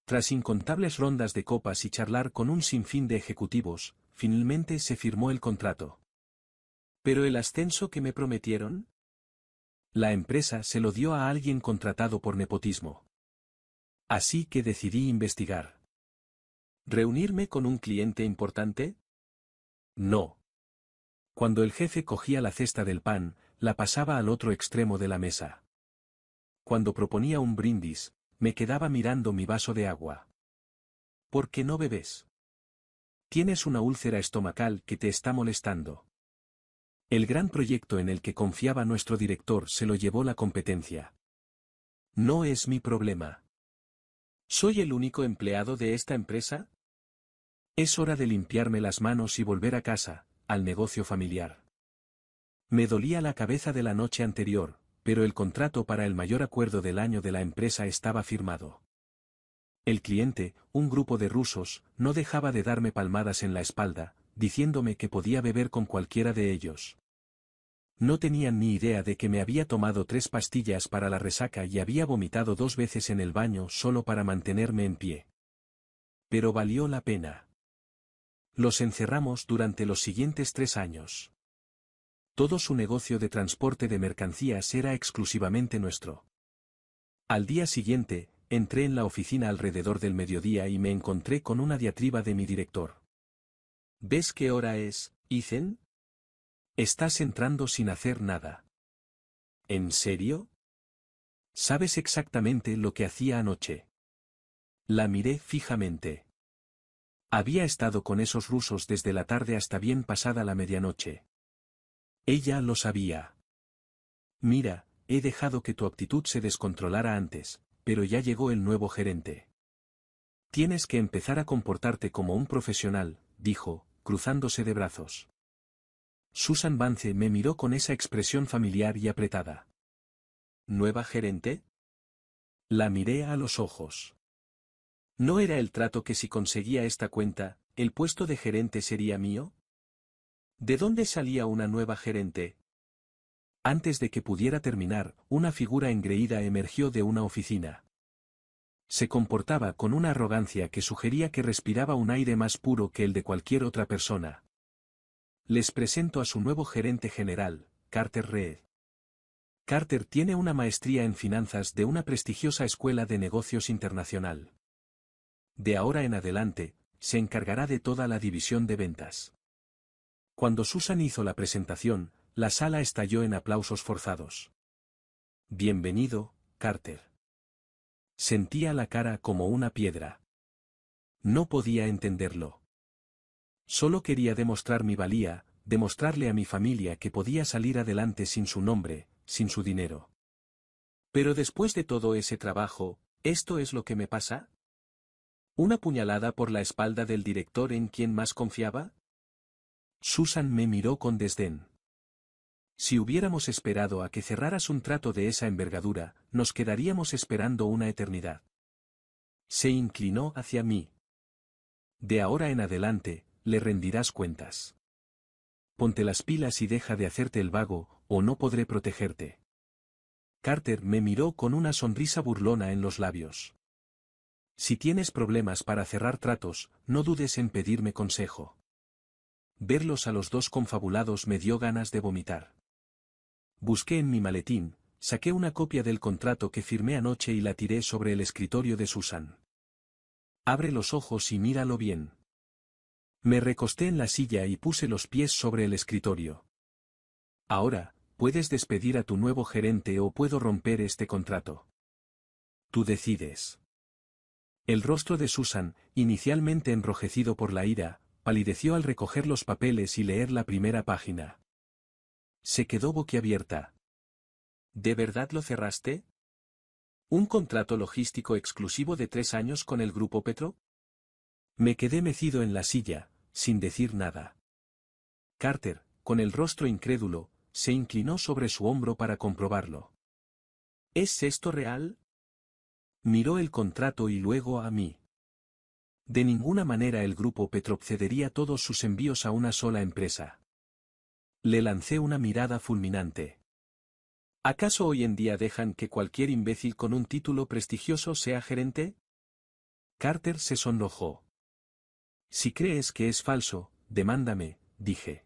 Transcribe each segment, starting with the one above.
Tras incontables rondas de copas y charlar con un sinfín de ejecutivos, finalmente se firmó el contrato. ¿Pero el ascenso que me prometieron? La empresa se lo dio a alguien contratado por nepotismo. Así que decidí investigar. ¿Reunirme con un cliente importante? No. Cuando el jefe cogía la cesta del pan, la pasaba al otro extremo de la mesa. Cuando proponía un brindis, me quedaba mirando mi vaso de agua. ¿Por qué no bebes? Tienes una úlcera estomacal que te está molestando. El gran proyecto en el que confiaba nuestro director se lo llevó la competencia. No es mi problema. ¿Soy el único empleado de esta empresa? Es hora de limpiarme las manos y volver a casa, al negocio familiar. Me dolía la cabeza de la noche anterior, pero el contrato para el mayor acuerdo del año de la empresa estaba firmado. El cliente, un grupo de rusos, no dejaba de darme palmadas en la espalda, diciéndome que podía beber con cualquiera de ellos. No tenían ni idea de que me había tomado 3 pastillas para la resaca y había vomitado 2 veces en el baño solo para mantenerme en pie. Pero valió la pena. Los encerramos durante los siguientes 3 años. Todo su negocio de transporte de mercancías era exclusivamente nuestro. Al día siguiente, entré en la oficina alrededor del mediodía y me encontré con una diatriba de mi director. ¿Ves qué hora es, Ethan? Estás entrando sin hacer nada. ¿En serio? ¿Sabes exactamente lo que hacía anoche? La miré fijamente. Había estado con esos rusos desde la tarde hasta bien pasada la medianoche. Ella lo sabía. Mira, he dejado que tu actitud se descontrolara antes, pero ya llegó el nuevo gerente. Tienes que empezar a comportarte como un profesional, dijo, cruzándose de brazos. Susan Vance me miró con esa expresión familiar y apretada. ¿Nueva gerente? La miré a los ojos. ¿No era el trato que si conseguía esta cuenta, el puesto de gerente sería mío? ¿De dónde salía una nueva gerente? Antes de que pudiera terminar, una figura engreída emergió de una oficina. Se comportaba con una arrogancia que sugería que respiraba un aire más puro que el de cualquier otra persona. Les presento a su nuevo gerente general, Carter Reed. Carter tiene una maestría en finanzas de una prestigiosa escuela de negocios internacional. De ahora en adelante, se encargará de toda la división de ventas. Cuando Susan hizo la presentación, la sala estalló en aplausos forzados. Bienvenido, Carter. Sentía la cara como una piedra. No podía entenderlo. Solo quería demostrar mi valía, demostrarle a mi familia que podía salir adelante sin su nombre, sin su dinero. Pero después de todo ese trabajo, ¿esto es lo que me pasa? ¿Una puñalada por la espalda del director en quien más confiaba? Susan me miró con desdén. Si hubiéramos esperado a que cerraras un trato de esa envergadura, nos quedaríamos esperando una eternidad. Se inclinó hacia mí. De ahora en adelante, le rendirás cuentas. Ponte las pilas y deja de hacerte el vago, o no podré protegerte. Carter me miró con una sonrisa burlona en los labios. Si tienes problemas para cerrar tratos, no dudes en pedirme consejo. Verlos a los dos confabulados me dio ganas de vomitar. Busqué en mi maletín, saqué una copia del contrato que firmé anoche y la tiré sobre el escritorio de Susan. Abre los ojos y míralo bien. Me recosté en la silla y puse los pies sobre el escritorio. Ahora, puedes despedir a tu nuevo gerente o puedo romper este contrato. Tú decides. El rostro de Susan, inicialmente enrojecido por la ira, palideció al recoger los papeles y leer la primera página. Se quedó boquiabierta. ¿De verdad lo cerraste? ¿Un contrato logístico exclusivo de 3 años con el Grupo Petro? Me quedé mecido en la silla, sin decir nada. Carter, con el rostro incrédulo, se inclinó sobre su hombro para comprobarlo. ¿Es esto real? Miró el contrato y luego a mí. De ninguna manera el Grupo Petro cedería todos sus envíos a una sola empresa. Le lancé una mirada fulminante. ¿Acaso hoy en día dejan que cualquier imbécil con un título prestigioso sea gerente? Carter se sonrojó. Si crees que es falso, demándame, dije.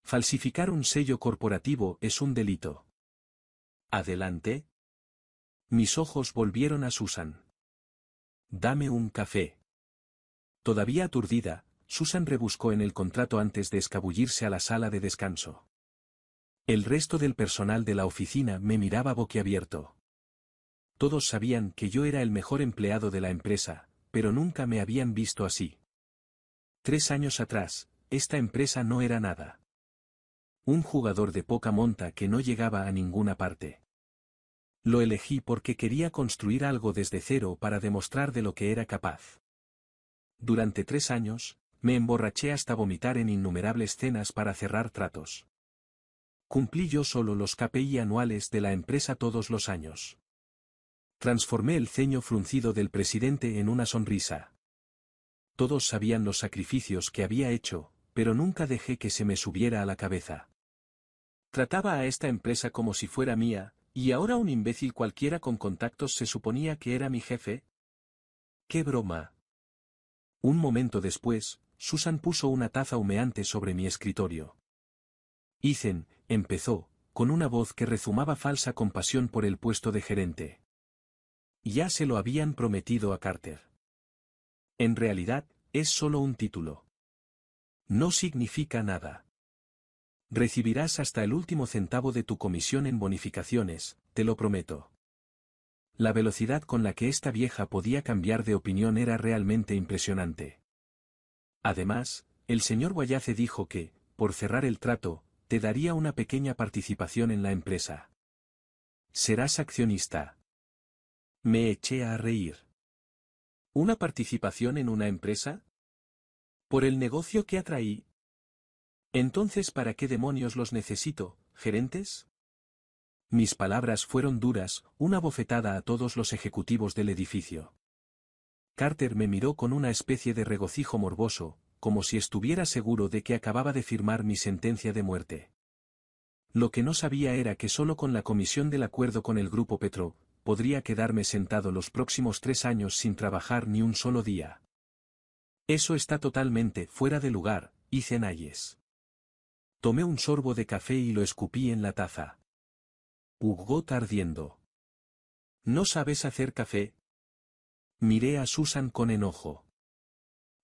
Falsificar un sello corporativo es un delito. ¿Adelante? Mis ojos volvieron a Susan. Dame un café. Todavía aturdida, Susan rebuscó en el contrato antes de escabullirse a la sala de descanso. El resto del personal de la oficina me miraba boquiabierto. Todos sabían que yo era el mejor empleado de la empresa, pero nunca me habían visto así. 3 años atrás, esta empresa no era nada. Un jugador de poca monta que no llegaba a ninguna parte. Lo elegí porque quería construir algo desde cero para demostrar de lo que era capaz. Durante 3 años, me emborraché hasta vomitar en innumerables cenas para cerrar tratos. Cumplí yo solo los KPI anuales de la empresa todos los años. Transformé el ceño fruncido del presidente en una sonrisa. Todos sabían los sacrificios que había hecho, pero nunca dejé que se me subiera a la cabeza. Trataba a esta empresa como si fuera mía, y ahora un imbécil cualquiera con contactos se suponía que era mi jefe. ¡Qué broma! Un momento después, Susan puso una taza humeante sobre mi escritorio. Ethan, empezó, con una voz que rezumaba falsa compasión por el puesto de gerente. Ya se lo habían prometido a Carter. En realidad, es solo un título. No significa nada. Recibirás hasta el último centavo de tu comisión en bonificaciones, te lo prometo. La velocidad con la que esta vieja podía cambiar de opinión era realmente impresionante. Además, el señor Wallace dijo que, por cerrar el trato, te daría una pequeña participación en la empresa. Serás accionista. Me eché a reír. ¿Una participación en una empresa? ¿Por el negocio que atraí? Entonces, ¿para qué demonios los necesito, gerentes? Mis palabras fueron duras, una bofetada a todos los ejecutivos del edificio. Carter me miró con una especie de regocijo morboso, como si estuviera seguro de que acababa de firmar mi sentencia de muerte. Lo que no sabía era que solo con la comisión del acuerdo con el Grupo Petro, podría quedarme sentado los próximos 3 años sin trabajar ni un solo día. Eso está totalmente fuera de lugar, hice Nayes. Tomé un sorbo de café y lo escupí en la taza. Got ardiendo. ¿No sabes hacer café? Miré a Susan con enojo.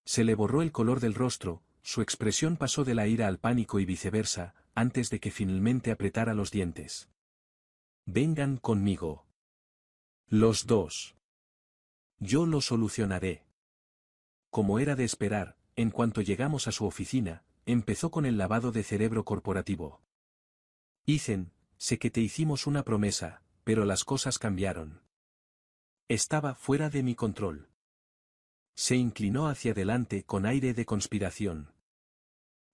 Se le borró el color del rostro, su expresión pasó de la ira al pánico y viceversa, antes de que finalmente apretara los dientes. Vengan conmigo. Los dos. Yo lo solucionaré. Como era de esperar, en cuanto llegamos a su oficina, empezó con el lavado de cerebro corporativo. Ethan, sé que te hicimos una promesa, pero las cosas cambiaron. Estaba fuera de mi control. Se inclinó hacia adelante con aire de conspiración.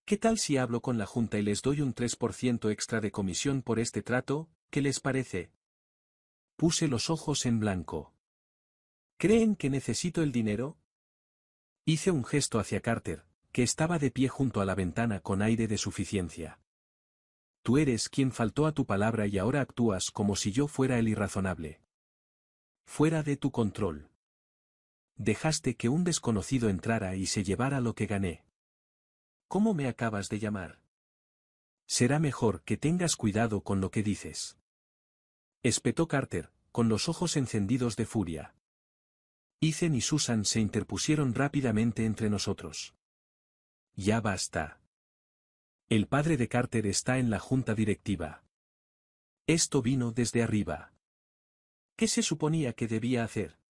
¿Qué tal si hablo con la Junta y les doy un 3% extra de comisión por este trato? ¿Qué les parece? Puse los ojos en blanco. ¿Creen que necesito el dinero? Hice un gesto hacia Carter, que estaba de pie junto a la ventana con aire de suficiencia. Tú eres quien faltó a tu palabra y ahora actúas como si yo fuera el irrazonable. Fuera de tu control. Dejaste que un desconocido entrara y se llevara lo que gané. ¿Cómo me acabas de llamar? Será mejor que tengas cuidado con lo que dices. Espetó Carter, con los ojos encendidos de furia. Ethan y Susan se interpusieron rápidamente entre nosotros. Ya basta. El padre de Carter está en la junta directiva. Esto vino desde arriba. ¿Qué se suponía que debía hacer?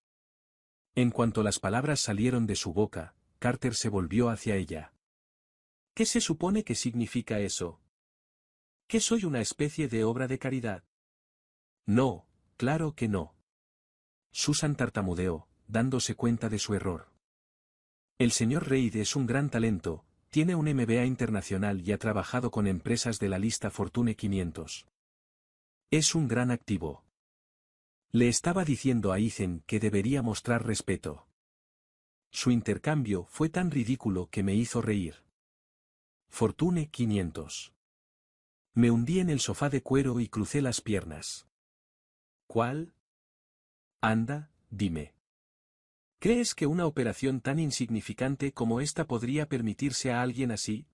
En cuanto las palabras salieron de su boca, Carter se volvió hacia ella. ¿Qué se supone que significa eso? ¿Que soy una especie de obra de caridad? No, claro que no. Susan tartamudeó, dándose cuenta de su error. El señor Reid es un gran talento, tiene un MBA internacional y ha trabajado con empresas de la lista Fortune 500. Es un gran activo. Le estaba diciendo a Ethan que debería mostrar respeto. Su intercambio fue tan ridículo que me hizo reír. Fortune 500. Me hundí en el sofá de cuero y crucé las piernas. ¿Cuál? Anda, dime. ¿Crees que una operación tan insignificante como esta podría permitirse a alguien así?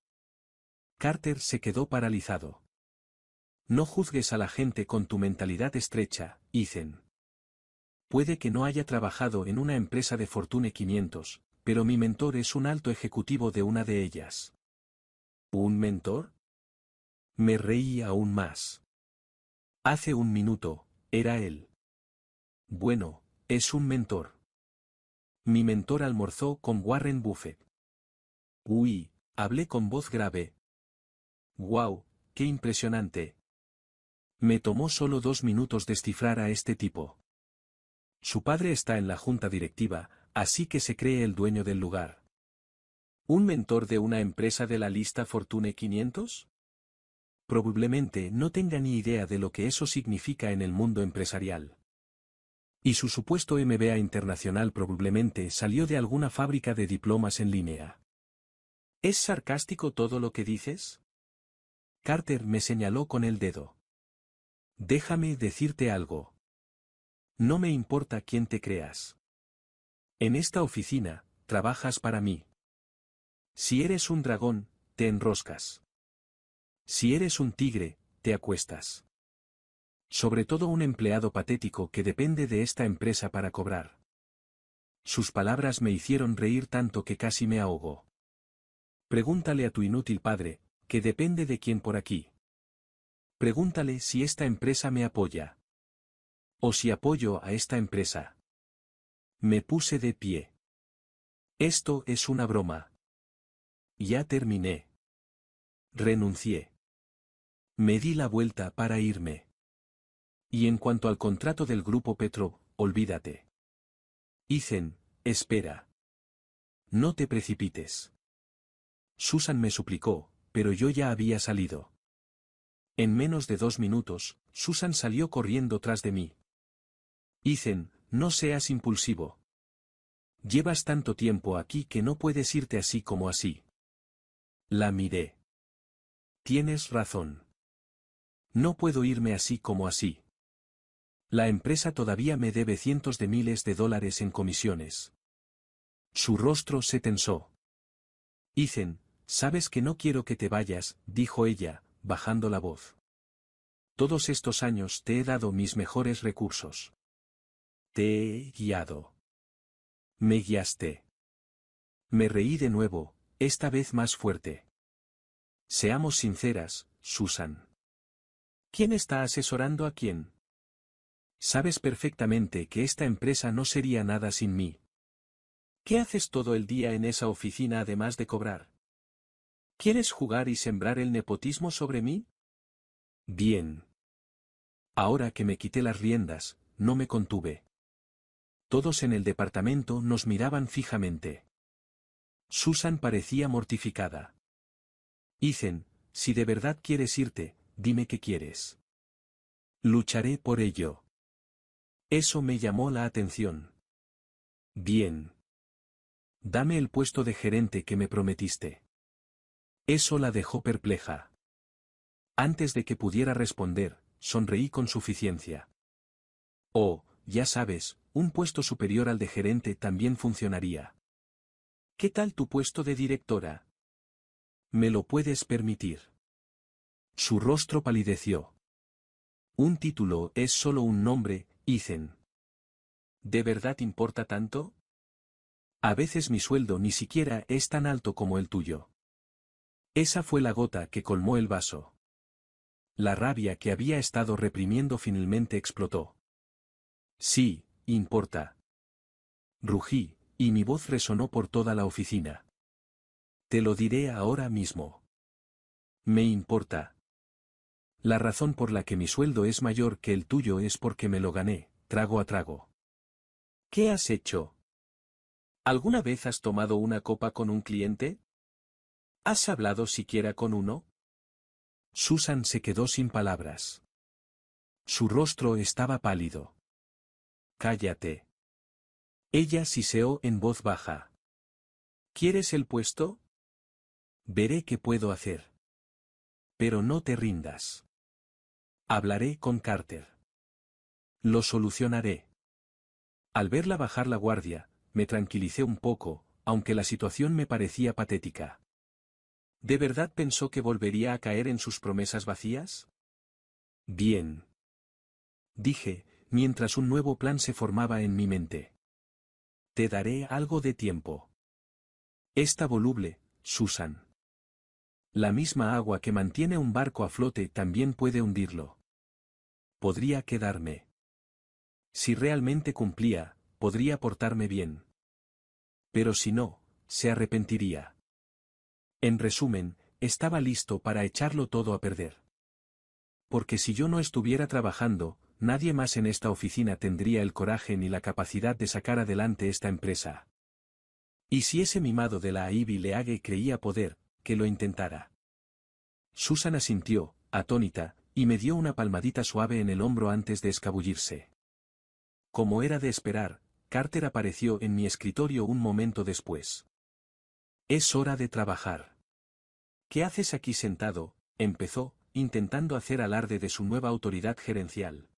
Carter se quedó paralizado. No juzgues a la gente con tu mentalidad estrecha, Ethan. Puede que no haya trabajado en una empresa de Fortune 500, pero mi mentor es un alto ejecutivo de una de ellas. ¿Un mentor? Me reí aún más. Hace un minuto, era él. Bueno, es un mentor. Mi mentor almorzó con Warren Buffett. Uy, hablé con voz grave. ¡Guau! ¡Qué impresionante! Me tomó solo 2 minutos descifrar a este tipo. Su padre está en la junta directiva, así que se cree el dueño del lugar. ¿Un mentor de una empresa de la lista Fortune 500? Probablemente no tenga ni idea de lo que eso significa en el mundo empresarial. Y su supuesto MBA internacional probablemente salió de alguna fábrica de diplomas en línea. ¿Es sarcástico todo lo que dices? Carter me señaló con el dedo. Déjame decirte algo. No me importa quién te creas. En esta oficina, trabajas para mí. Si eres un dragón, te enroscas. Si eres un tigre, te acuestas. Sobre todo un empleado patético que depende de esta empresa para cobrar. Sus palabras me hicieron reír tanto que casi me ahogó. Pregúntale a tu inútil padre, que depende de quién por aquí. Pregúntale si esta empresa me apoya. O si apoyo a esta empresa. Me puse de pie. Esto es una broma. Ya terminé. Renuncié. Me di la vuelta para irme. Y en cuanto al contrato del grupo Petro, olvídate. Ethan, espera. No te precipites. Susan me suplicó, pero yo ya había salido. En menos de 2 minutos, Susan salió corriendo tras de mí. Ethan, no seas impulsivo. Llevas tanto tiempo aquí que no puedes irte así como así. La miré. Tienes razón. No puedo irme así como así. La empresa todavía me debe cientos de miles de dólares en comisiones. Su rostro se tensó. Ethan, sabes que no quiero que te vayas, dijo ella, bajando la voz. Todos estos años te he dado mis mejores recursos. Te he guiado. Me guiaste. Me reí de nuevo, esta vez más fuerte. Seamos sinceras, Susan. ¿Quién está asesorando a quién? Sabes perfectamente que esta empresa no sería nada sin mí. ¿Qué haces todo el día en esa oficina además de cobrar? ¿Quieres jugar y sembrar el nepotismo sobre mí? Bien. Ahora que me quité las riendas, no me contuve. Todos en el departamento nos miraban fijamente. Susan parecía mortificada. Ethan, si de verdad quieres irte, dime qué quieres. Lucharé por ello. Eso me llamó la atención. Bien. Dame el puesto de gerente que me prometiste. Eso la dejó perpleja. Antes de que pudiera responder, sonreí con suficiencia. Oh, ya sabes, un puesto superior al de gerente también funcionaría. ¿Qué tal tu puesto de directora? ¿Me lo puedes permitir? Su rostro palideció. Un título es solo un nombre, Ethan. ¿De verdad importa tanto? A veces mi sueldo ni siquiera es tan alto como el tuyo. Esa fue la gota que colmó el vaso. La rabia que había estado reprimiendo finalmente explotó. Sí, importa. Rugí, y mi voz resonó por toda la oficina. Te lo diré ahora mismo. Me importa. La razón por la que mi sueldo es mayor que el tuyo es porque me lo gané, trago a trago. ¿Qué has hecho? ¿Alguna vez has tomado una copa con un cliente? ¿Has hablado siquiera con uno? Susan se quedó sin palabras. Su rostro estaba pálido. Cállate. Ella siseó en voz baja. ¿Quieres el puesto? Veré qué puedo hacer. Pero no te rindas. Hablaré con Carter. Lo solucionaré. Al verla bajar la guardia, me tranquilicé un poco, aunque la situación me parecía patética. ¿De verdad pensó que volvería a caer en sus promesas vacías? Bien. Dije, mientras un nuevo plan se formaba en mi mente. Te daré algo de tiempo. Esta voluble, Susan. La misma agua que mantiene un barco a flote también puede hundirlo. Podría quedarme. Si realmente cumplía, podría portarme bien. Pero si no, se arrepentiría. En resumen, estaba listo para echarlo todo a perder. Porque si yo no estuviera trabajando, nadie más en esta oficina tendría el coraje ni la capacidad de sacar adelante esta empresa. Y si ese mimado de la Ivy League creía poder, que lo intentara. Susan asintió, atónita, y me dio una palmadita suave en el hombro antes de escabullirse. Como era de esperar, Carter apareció en mi escritorio un momento después. Es hora de trabajar. ¿Qué haces aquí sentado? Empezó, intentando hacer alarde de su nueva autoridad gerencial.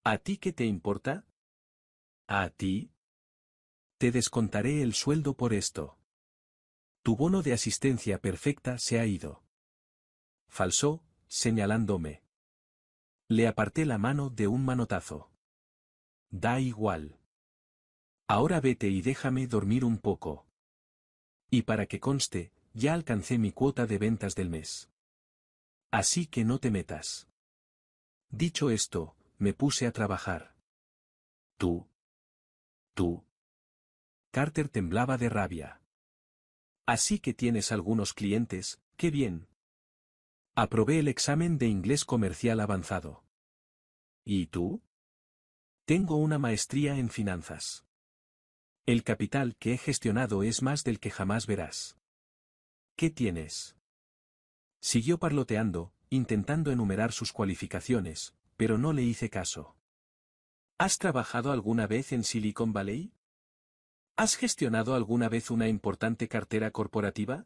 ¿A ti qué te importa? ¿A ti? Te descontaré el sueldo por esto. Tu bono de asistencia perfecta se ha ido. Falsó, señalándome. Le aparté la mano de un manotazo. Da igual. Ahora vete y déjame dormir un poco. Y para que conste, ya alcancé mi cuota de ventas del mes. Así que no te metas. Dicho esto, me puse a trabajar. Tú. Tú. Carter temblaba de rabia. Así que tienes algunos clientes, qué bien. Aprobé el examen de inglés comercial avanzado. ¿Y tú? Tengo una maestría en finanzas. El capital que he gestionado es más del que jamás verás. ¿Qué tienes? Siguió parloteando, intentando enumerar sus cualificaciones, pero no le hice caso. ¿Has trabajado alguna vez en Silicon Valley? ¿Has gestionado alguna vez una importante cartera corporativa?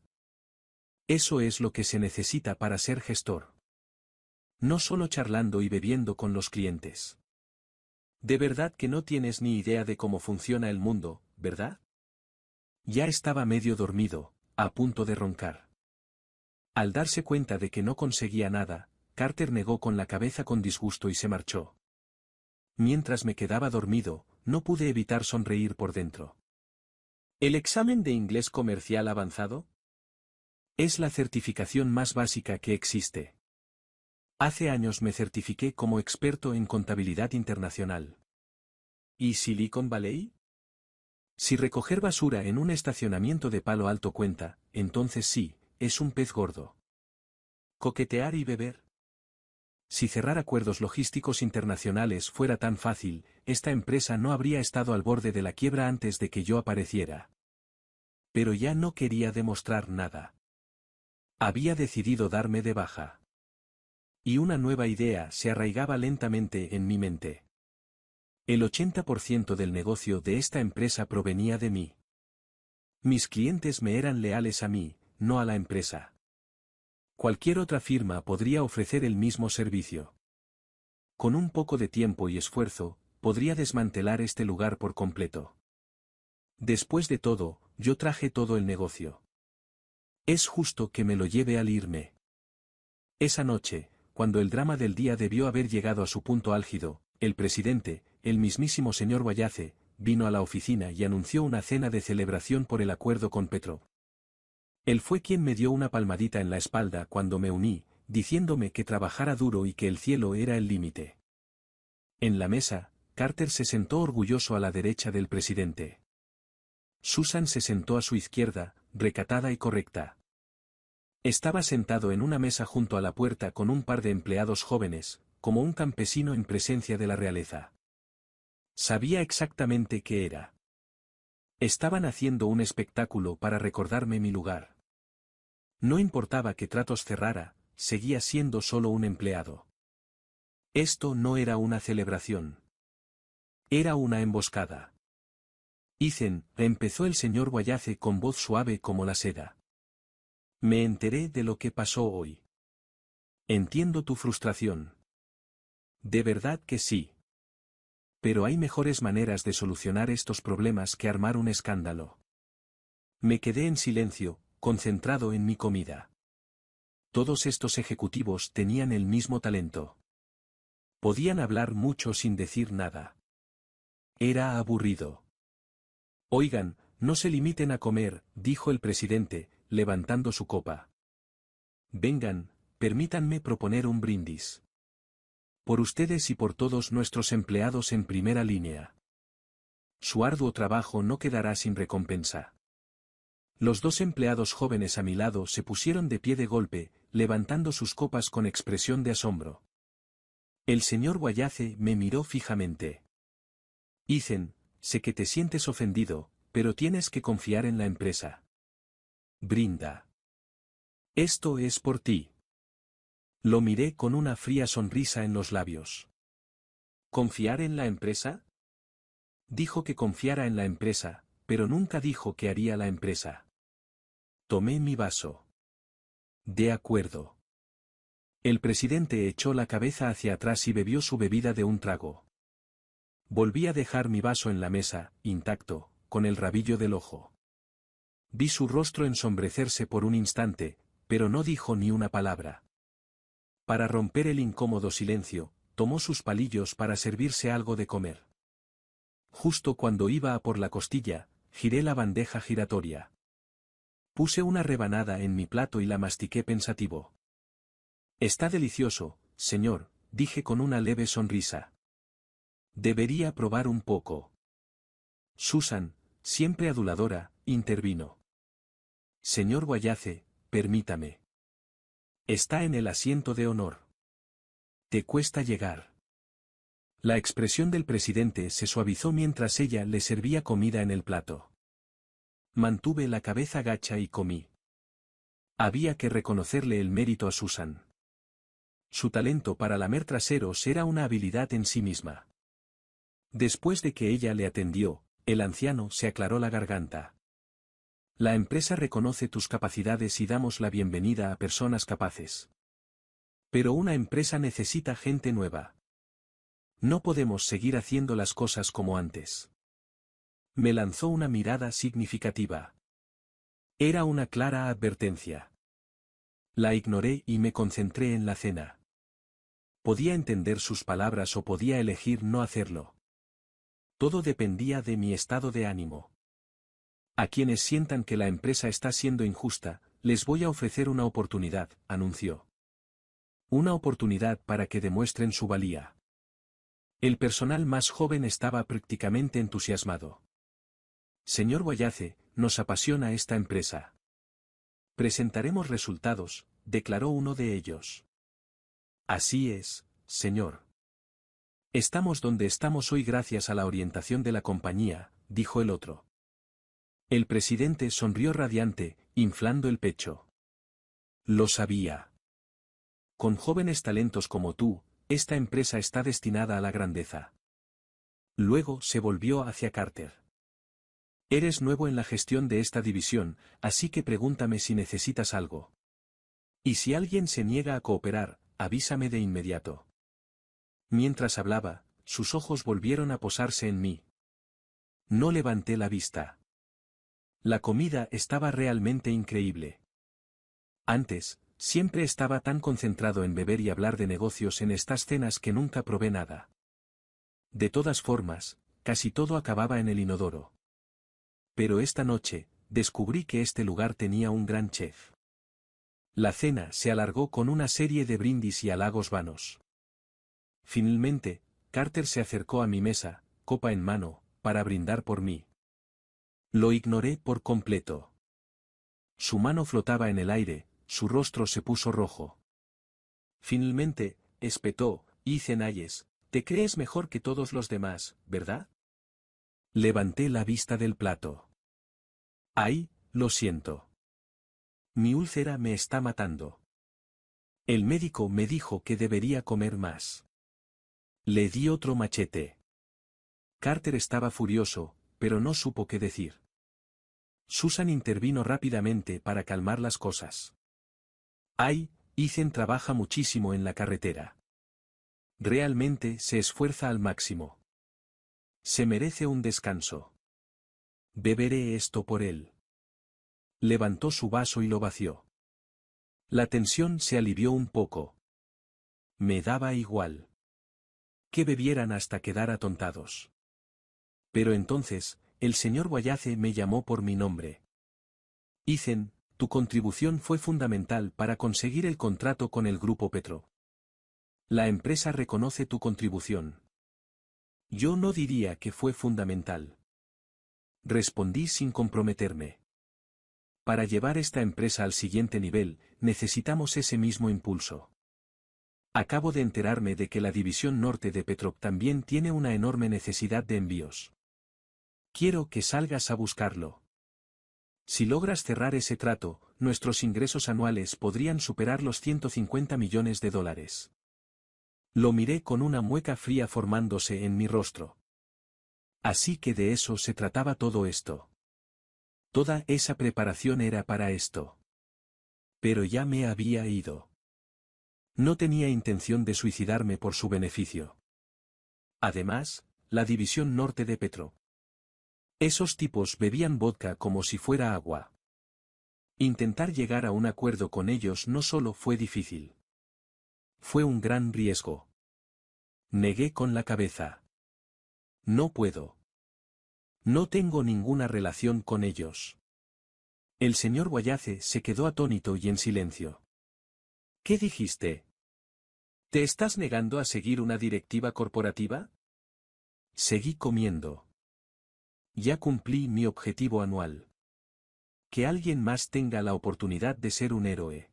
Eso es lo que se necesita para ser gestor. No solo charlando y bebiendo con los clientes. De verdad que no tienes ni idea de cómo funciona el mundo, ¿verdad? Ya estaba medio dormido, a punto de roncar. Al darse cuenta de que no conseguía nada, Carter negó con la cabeza con disgusto y se marchó. Mientras me quedaba dormido, no pude evitar sonreír por dentro. ¿El examen de inglés comercial avanzado? Es la certificación más básica que existe. Hace años me certifiqué como experto en contabilidad internacional. ¿Y Silicon Valley? Si recoger basura en un estacionamiento de Palo Alto cuenta, entonces sí, es un pez gordo. ¿Coquetear y beber? Si cerrar acuerdos logísticos internacionales fuera tan fácil, esta empresa no habría estado al borde de la quiebra antes de que yo apareciera. Pero ya no quería demostrar nada. Había decidido darme de baja. Y una nueva idea se arraigaba lentamente en mi mente. El 80% del negocio de esta empresa provenía de mí. Mis clientes me eran leales a mí, no a la empresa. Cualquier otra firma podría ofrecer el mismo servicio. Con un poco de tiempo y esfuerzo, podría desmantelar este lugar por completo. Después de todo, yo traje todo el negocio. Es justo que me lo lleve al irme. Esa noche, cuando el drama del día debió haber llegado a su punto álgido, el presidente, el mismísimo señor Wallace, vino a la oficina y anunció una cena de celebración por el acuerdo con Petro. Él fue quien me dio una palmadita en la espalda cuando me uní, diciéndome que trabajara duro y que el cielo era el límite. En la mesa, Carter se sentó orgulloso a la derecha del presidente. Susan se sentó a su izquierda, recatada y correcta. Estaba sentado en una mesa junto a la puerta con un par de empleados jóvenes, como un campesino en presencia de la realeza. Sabía exactamente qué era. Estaban haciendo un espectáculo para recordarme mi lugar. No importaba que Tratos cerrara, seguía siendo solo un empleado. Esto no era una celebración. Era una emboscada. Ethan, empezó el señor Wallace con voz suave como la seda. Me enteré de lo que pasó hoy. Entiendo tu frustración. De verdad que sí. Pero hay mejores maneras de solucionar estos problemas que armar un escándalo. Me quedé en silencio, concentrado en mi comida. Todos estos ejecutivos tenían el mismo talento. Podían hablar mucho sin decir nada. Era aburrido. Oigan, no se limiten a comer, dijo el presidente, levantando su copa. Vengan, permítanme proponer un brindis. Por ustedes y por todos nuestros empleados en primera línea. Su arduo trabajo no quedará sin recompensa. Los dos empleados jóvenes a mi lado se pusieron de pie de golpe, levantando sus copas con expresión de asombro. El señor Wayace me miró fijamente. Ethan, sé que te sientes ofendido, pero tienes que confiar en la empresa. Brinda. Esto es por ti. Lo miré con una fría sonrisa en los labios. ¿Confiar en la empresa? Dijo que confiara en la empresa, pero nunca dijo que haría la empresa. Tomé mi vaso. De acuerdo. El presidente echó la cabeza hacia atrás y bebió su bebida de un trago. Volví a dejar mi vaso en la mesa, intacto, con el rabillo del ojo. Vi su rostro ensombrecerse por un instante, pero no dijo ni una palabra. Para romper el incómodo silencio, tomó sus palillos para servirse algo de comer. Justo cuando iba a por la costilla, giré la bandeja giratoria. Puse una rebanada en mi plato y la mastiqué pensativo. Está delicioso, señor, dije con una leve sonrisa. Debería probar un poco. Susan, siempre aduladora, intervino. Señor Wayace, permítame. Está en el asiento de honor. ¿Te cuesta llegar? La expresión del presidente se suavizó mientras ella le servía comida en el plato. Mantuve la cabeza gacha y comí. Había que reconocerle el mérito a Susan. Su talento para lamer traseros era una habilidad en sí misma. Después de que ella le atendió, el anciano se aclaró la garganta. La empresa reconoce tus capacidades y damos la bienvenida a personas capaces. Pero una empresa necesita gente nueva. No podemos seguir haciendo las cosas como antes. Me lanzó una mirada significativa. Era una clara advertencia. La ignoré y me concentré en la cena. Podía entender sus palabras o podía elegir no hacerlo. Todo dependía de mi estado de ánimo. A quienes sientan que la empresa está siendo injusta, les voy a ofrecer una oportunidad, anunció. Una oportunidad para que demuestren su valía. El personal más joven estaba prácticamente entusiasmado. Señor Wayace, nos apasiona esta empresa. Presentaremos resultados, declaró uno de ellos. Así es, señor. Estamos donde estamos hoy gracias a la orientación de la compañía, dijo el otro. El presidente sonrió radiante, inflando el pecho. Lo sabía. Con jóvenes talentos como tú, esta empresa está destinada a la grandeza. Luego se volvió hacia Carter. Eres nuevo en la gestión de esta división, así que pregúntame si necesitas algo. Y si alguien se niega a cooperar, avísame de inmediato. Mientras hablaba, sus ojos volvieron a posarse en mí. No levanté la vista. La comida estaba realmente increíble. Antes, siempre estaba tan concentrado en beber y hablar de negocios en estas cenas que nunca probé nada. De todas formas, casi todo acababa en el inodoro. Pero esta noche, descubrí que este lugar tenía un gran chef. La cena se alargó con una serie de brindis y halagos vanos. Finalmente, Carter se acercó a mi mesa, copa en mano, para brindar por mí. Lo ignoré por completo. Su mano flotaba en el aire, su rostro se puso rojo. Finalmente, espetó, Ethan Hayes, te crees mejor que todos los demás, ¿verdad? Levanté la vista del plato. Ay, lo siento. Mi úlcera me está matando. El médico me dijo que debería comer más. Le di otro machete. Carter estaba furioso, pero no supo qué decir. Susan intervino rápidamente para calmar las cosas. Ay, Ethan trabaja muchísimo en la carretera. Realmente se esfuerza al máximo. Se merece un descanso. Beberé esto por él. Levantó su vaso y lo vació. La tensión se alivió un poco. Me daba igual. Que bebieran hasta quedar atontados. Pero entonces, el señor Wallace me llamó por mi nombre. Ethan, tu contribución fue fundamental para conseguir el contrato con el Grupo Petro. La empresa reconoce tu contribución. Yo no diría que fue fundamental. Respondí sin comprometerme. Para llevar esta empresa al siguiente nivel, necesitamos ese mismo impulso. Acabo de enterarme de que la división norte de Petrop también tiene una enorme necesidad de envíos. Quiero que salgas a buscarlo. Si logras cerrar ese trato, nuestros ingresos anuales podrían superar los 150 millones de dólares. Lo miré con una mueca fría formándose en mi rostro. Así que de eso se trataba todo esto. Toda esa preparación era para esto. Pero ya me había ido. No tenía intención de suicidarme por su beneficio. Además, la división norte de Petro. Esos tipos bebían vodka como si fuera agua. Intentar llegar a un acuerdo con ellos no solo fue difícil. Fue un gran riesgo. Negué con la cabeza. No puedo. No tengo ninguna relación con ellos. El señor Wallace se quedó atónito y en silencio. ¿Qué dijiste? ¿Te estás negando a seguir una directiva corporativa? Seguí comiendo. Ya cumplí mi objetivo anual. Que alguien más tenga la oportunidad de ser un héroe.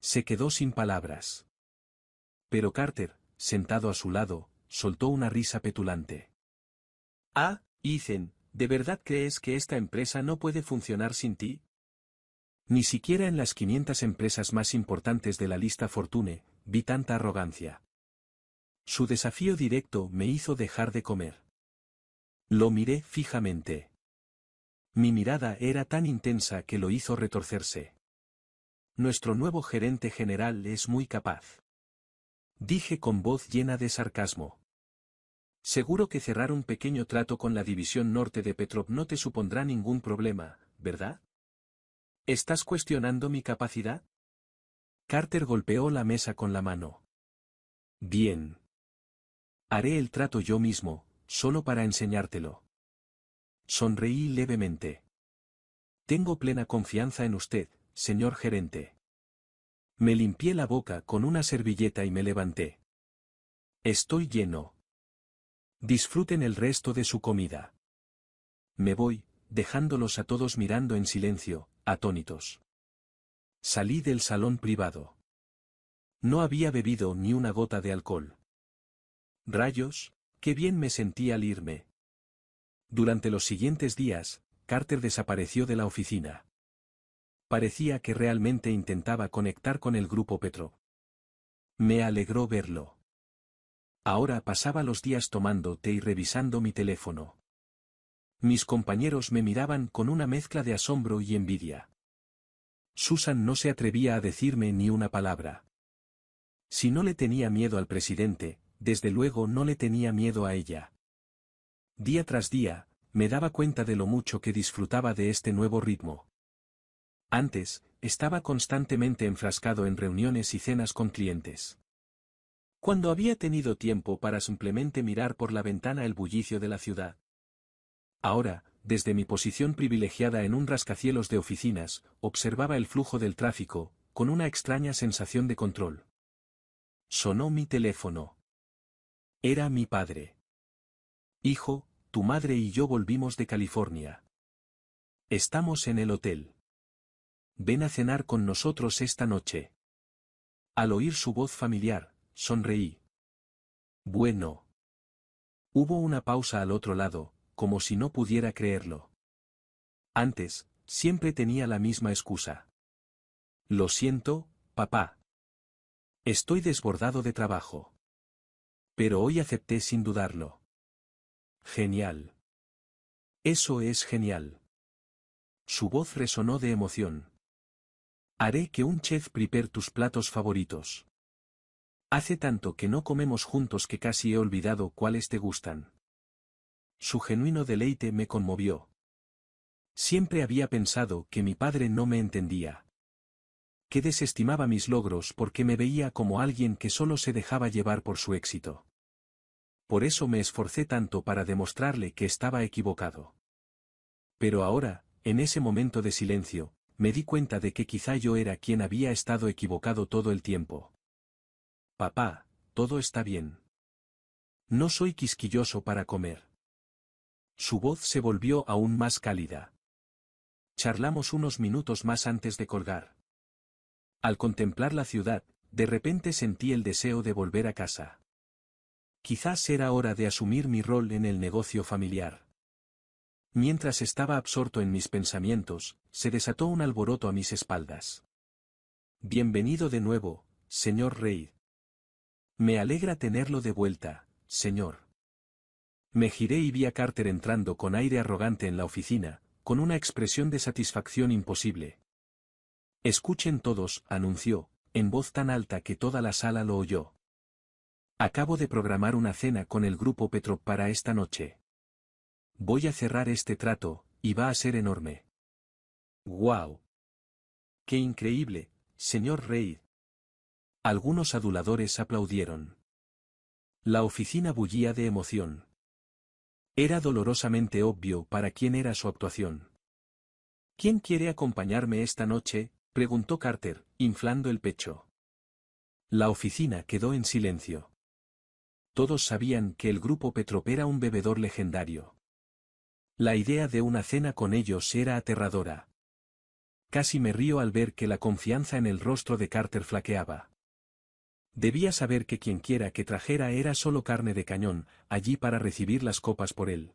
Se quedó sin palabras. Pero Carter, sentado a su lado, soltó una risa petulante. Ah, Ethan, ¿de verdad crees que esta empresa no puede funcionar sin ti? Ni siquiera en las 500 empresas más importantes de la lista Fortune, vi tanta arrogancia. Su desafío directo me hizo dejar de comer. Lo miré fijamente. Mi mirada era tan intensa que lo hizo retorcerse. Nuestro nuevo gerente general es muy capaz. Dije con voz llena de sarcasmo. Seguro que cerrar un pequeño trato con la división norte de Petrov no te supondrá ningún problema, ¿verdad? ¿Estás cuestionando mi capacidad? Carter golpeó la mesa con la mano. Bien. Haré el trato yo mismo, solo para enseñártelo. Sonreí levemente. Tengo plena confianza en usted, señor gerente. Me limpié la boca con una servilleta y me levanté. Estoy lleno. Disfruten el resto de su comida. Me voy, dejándolos a todos mirando en silencio, atónitos. Salí del salón privado. No había bebido ni una gota de alcohol. Rayos, qué bien me sentí al irme. Durante los siguientes días, Carter desapareció de la oficina. Parecía que realmente intentaba conectar con el grupo Petro. Me alegró verlo. Ahora pasaba los días tomando té y revisando mi teléfono. Mis compañeros me miraban con una mezcla de asombro y envidia. Susan no se atrevía a decirme ni una palabra. Si no le tenía miedo al presidente, desde luego no le tenía miedo a ella. Día tras día, me daba cuenta de lo mucho que disfrutaba de este nuevo ritmo. Antes, estaba constantemente enfrascado en reuniones y cenas con clientes. Cuando había tenido tiempo para simplemente mirar por la ventana el bullicio de la ciudad. Ahora, desde mi posición privilegiada en un rascacielos de oficinas, observaba el flujo del tráfico, con una extraña sensación de control. Sonó mi teléfono. Era mi padre. Hijo, tu madre y yo volvimos de California. Estamos en el hotel. Ven a cenar con nosotros esta noche. Al oír su voz familiar, sonreí. Bueno. Hubo una pausa al otro lado, como si no pudiera creerlo. Antes, siempre tenía la misma excusa. Lo siento, papá. Estoy desbordado de trabajo. Pero hoy acepté sin dudarlo. Genial. Eso es genial. Su voz resonó de emoción. Haré que un chef prepare tus platos favoritos. Hace tanto que no comemos juntos que casi he olvidado cuáles te gustan. Su genuino deleite me conmovió. Siempre había pensado que mi padre no me entendía. Que desestimaba mis logros porque me veía como alguien que solo se dejaba llevar por su éxito. Por eso me esforcé tanto para demostrarle que estaba equivocado. Pero ahora, en ese momento de silencio, me di cuenta de que quizá yo era quien había estado equivocado todo el tiempo. Papá, todo está bien. No soy quisquilloso para comer. Su voz se volvió aún más cálida. Charlamos unos minutos más antes de colgar. Al contemplar la ciudad, de repente sentí el deseo de volver a casa. Quizás era hora de asumir mi rol en el negocio familiar. Mientras estaba absorto en mis pensamientos, se desató un alboroto a mis espaldas. Bienvenido de nuevo, señor Reid. Me alegra tenerlo de vuelta, señor. Me giré y vi a Carter entrando con aire arrogante en la oficina, con una expresión de satisfacción imposible. Escuchen todos, anunció, en voz tan alta que toda la sala lo oyó. Acabo de programar una cena con el grupo Petrov para esta noche. Voy a cerrar este trato, y va a ser enorme. ¡Guau! ¡Qué increíble, señor Reid! Algunos aduladores aplaudieron. La oficina bullía de emoción. Era dolorosamente obvio para quién era su actuación. ¿Quién quiere acompañarme esta noche?, preguntó Carter, inflando el pecho. La oficina quedó en silencio. Todos sabían que el grupo Petrov era un bebedor legendario. La idea de una cena con ellos era aterradora. Casi me río al ver que la confianza en el rostro de Carter flaqueaba. Debía saber que quienquiera que trajera era solo carne de cañón, allí para recibir las copas por él.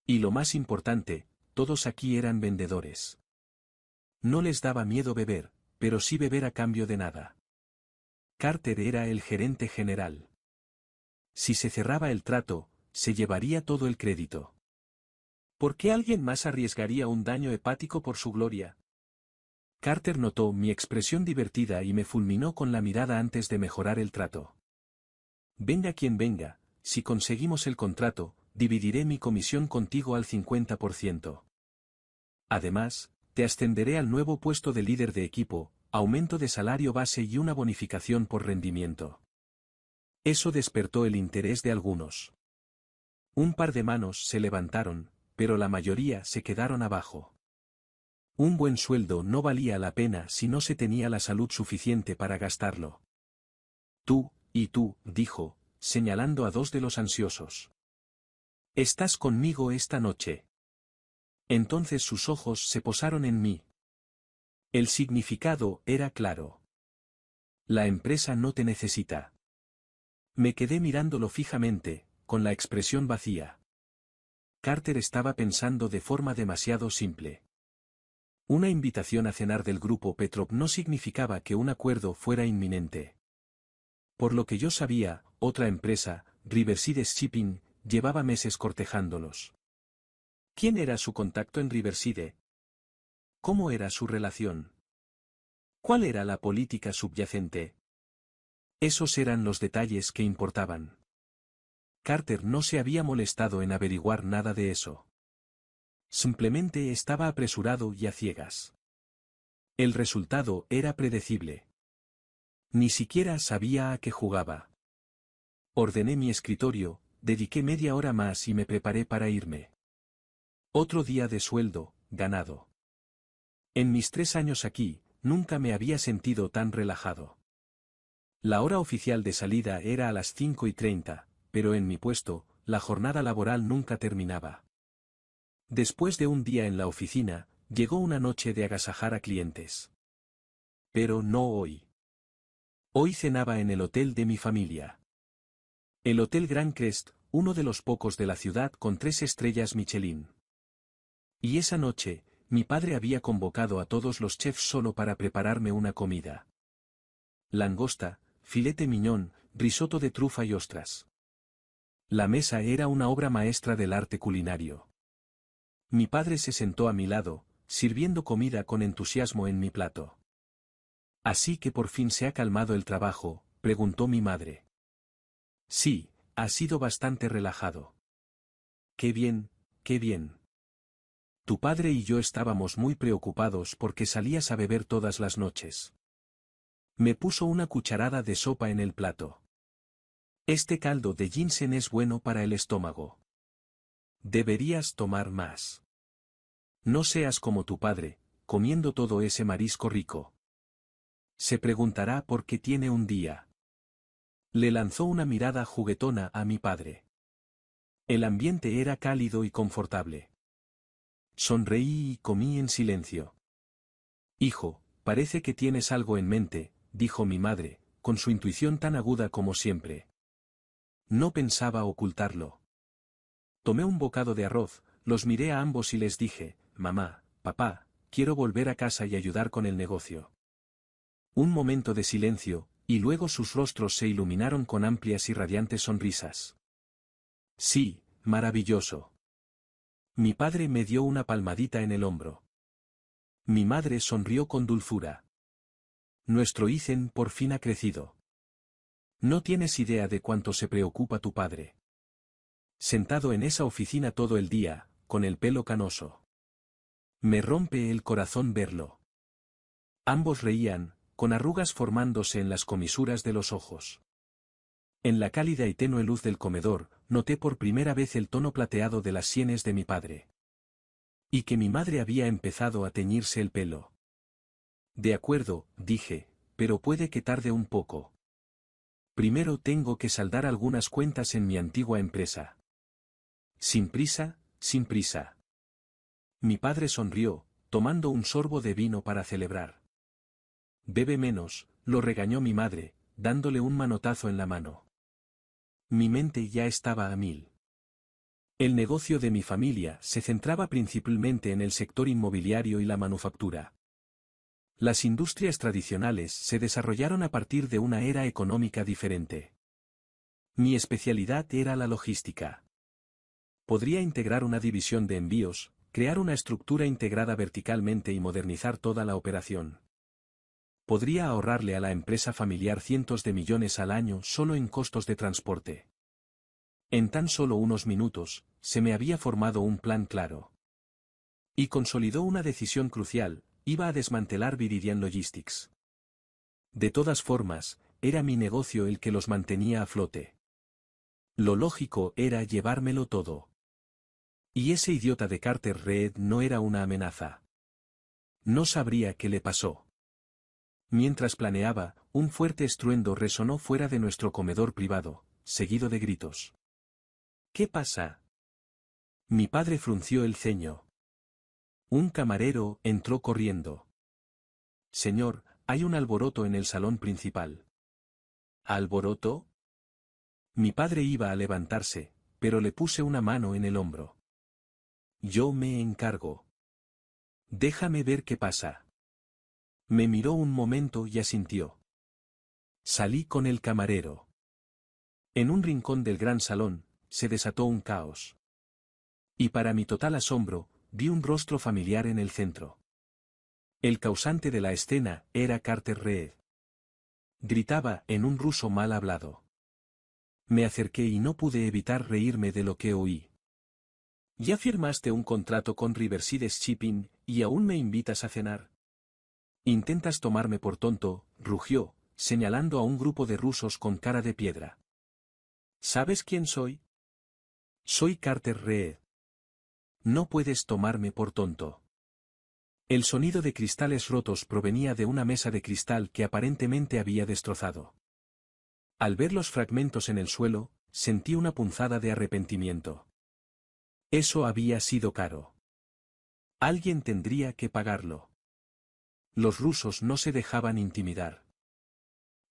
Y lo más importante, todos aquí eran vendedores. No les daba miedo beber, pero sí beber a cambio de nada. Carter era el gerente general. Si se cerraba el trato, se llevaría todo el crédito. ¿Por qué alguien más arriesgaría un daño hepático por su gloria? Carter notó mi expresión divertida y me fulminó con la mirada antes de mejorar el trato. Venga quien venga, si conseguimos el contrato, dividiré mi comisión contigo al 50%. Además, te ascenderé al nuevo puesto de líder de equipo, aumento de salario base y una bonificación por rendimiento. Eso despertó el interés de algunos. Un par de manos se levantaron, pero la mayoría se quedaron abajo. Un buen sueldo no valía la pena si no se tenía la salud suficiente para gastarlo. Tú, y tú, dijo, señalando a dos de los ansiosos. ¿Estás conmigo esta noche? Entonces sus ojos se posaron en mí. El significado era claro. La empresa no te necesita. Me quedé mirándolo fijamente, con la expresión vacía. Carter estaba pensando de forma demasiado simple. Una invitación a cenar del grupo Petrov no significaba que un acuerdo fuera inminente. Por lo que yo sabía, otra empresa, Riverside Shipping, llevaba meses cortejándolos. ¿Quién era su contacto en Riverside? ¿Cómo era su relación? ¿Cuál era la política subyacente? Esos eran los detalles que importaban. Carter no se había molestado en averiguar nada de eso. Simplemente estaba apresurado y a ciegas. El resultado era predecible. Ni siquiera sabía a qué jugaba. Ordené mi escritorio, dediqué media hora más y me preparé para irme. Otro día de sueldo, ganado. En mis 3 años aquí, nunca me había sentido tan relajado. La hora oficial de salida era a las 5:30, pero en mi puesto, la jornada laboral nunca terminaba. Después de un día en la oficina, llegó una noche de agasajar a clientes. Pero no hoy. Hoy cenaba en el hotel de mi familia. El Hotel Grand Crest, uno de los pocos de la ciudad con 3 estrellas Michelin. Y esa noche, mi padre había convocado a todos los chefs solo para prepararme una comida. Langosta, filete miñón, risotto de trufa y ostras. La mesa era una obra maestra del arte culinario. Mi padre se sentó a mi lado, sirviendo comida con entusiasmo en mi plato. «¿Así que por fin se ha calmado el trabajo?», preguntó mi madre. «Sí, ha sido bastante relajado. Qué bien, qué bien. Tu padre y yo estábamos muy preocupados porque salías a beber todas las noches. Me puso una cucharada de sopa en el plato. Este caldo de ginseng es bueno para el estómago. Deberías tomar más. No seas como tu padre, comiendo todo ese marisco rico. Se preguntará por qué tiene un día. Le lanzó una mirada juguetona a mi padre. El ambiente era cálido y confortable. Sonreí y comí en silencio. Hijo, parece que tienes algo en mente, dijo mi madre, con su intuición tan aguda como siempre. No pensaba ocultarlo. Tomé un bocado de arroz, los miré a ambos y les dije, mamá, papá, quiero volver a casa y ayudar con el negocio. Un momento de silencio, y luego sus rostros se iluminaron con amplias y radiantes sonrisas. Sí, maravilloso. Mi padre me dio una palmadita en el hombro. Mi madre sonrió con dulzura. Nuestro Ethan por fin ha crecido. No tienes idea de cuánto se preocupa tu padre. Sentado en esa oficina todo el día, con el pelo canoso. Me rompe el corazón verlo. Ambos reían, con arrugas formándose en las comisuras de los ojos. En la cálida y tenue luz del comedor, noté por primera vez el tono plateado de las sienes de mi padre. Y que mi madre había empezado a teñirse el pelo. De acuerdo, dije, pero puede que tarde un poco. Primero tengo que saldar algunas cuentas en mi antigua empresa. Sin prisa, sin prisa. Mi padre sonrió, tomando un sorbo de vino para celebrar. Bebe menos, lo regañó mi madre, dándole un manotazo en la mano. Mi mente ya estaba a mil. El negocio de mi familia se centraba principalmente en el sector inmobiliario y la manufactura. Las industrias tradicionales se desarrollaron a partir de una era económica diferente. Mi especialidad era la logística. Podría integrar una división de envíos, crear una estructura integrada verticalmente y modernizar toda la operación. Podría ahorrarle a la empresa familiar cientos de millones al año solo en costos de transporte. En tan solo unos minutos, se me había formado un plan claro. Y consolidó una decisión crucial: iba a desmantelar Viridian Logistics. De todas formas, era mi negocio el que los mantenía a flote. Lo lógico era llevármelo todo. Y ese idiota de Carter Reed no era una amenaza. No sabría qué le pasó. Mientras planeaba, un fuerte estruendo resonó fuera de nuestro comedor privado, seguido de gritos. ¿Qué pasa? Mi padre frunció el ceño. Un camarero entró corriendo. Señor, hay un alboroto en el salón principal. ¿Alboroto? Mi padre iba a levantarse, pero le puse una mano en el hombro. Yo me encargo. Déjame ver qué pasa. Me miró un momento y asintió. Salí con el camarero. En un rincón del gran salón, se desató un caos. Y para mi total asombro, vi un rostro familiar en el centro. El causante de la escena era Carter Reed. Gritaba en un ruso mal hablado. Me acerqué y no pude evitar reírme de lo que oí. ¿Ya firmaste un contrato con Riverside Shipping, y aún me invitas a cenar? Intentas tomarme por tonto, rugió, señalando a un grupo de rusos con cara de piedra. ¿Sabes quién soy? Soy Carter Reed. No puedes tomarme por tonto. El sonido de cristales rotos provenía de una mesa de cristal que aparentemente había destrozado. Al ver los fragmentos en el suelo, sentí una punzada de arrepentimiento. Eso había sido caro. Alguien tendría que pagarlo. Los rusos no se dejaban intimidar.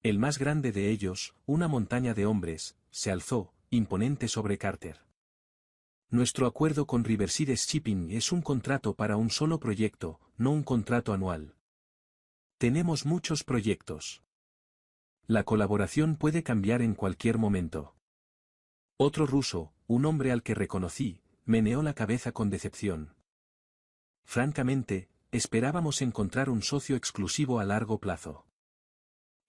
El más grande de ellos, una montaña de hombres, se alzó, imponente sobre Carter. Nuestro acuerdo con Riverside Shipping es un contrato para un solo proyecto, no un contrato anual. Tenemos muchos proyectos. La colaboración puede cambiar en cualquier momento. Otro ruso, un hombre al que reconocí, meneó la cabeza con decepción. Francamente, esperábamos encontrar un socio exclusivo a largo plazo.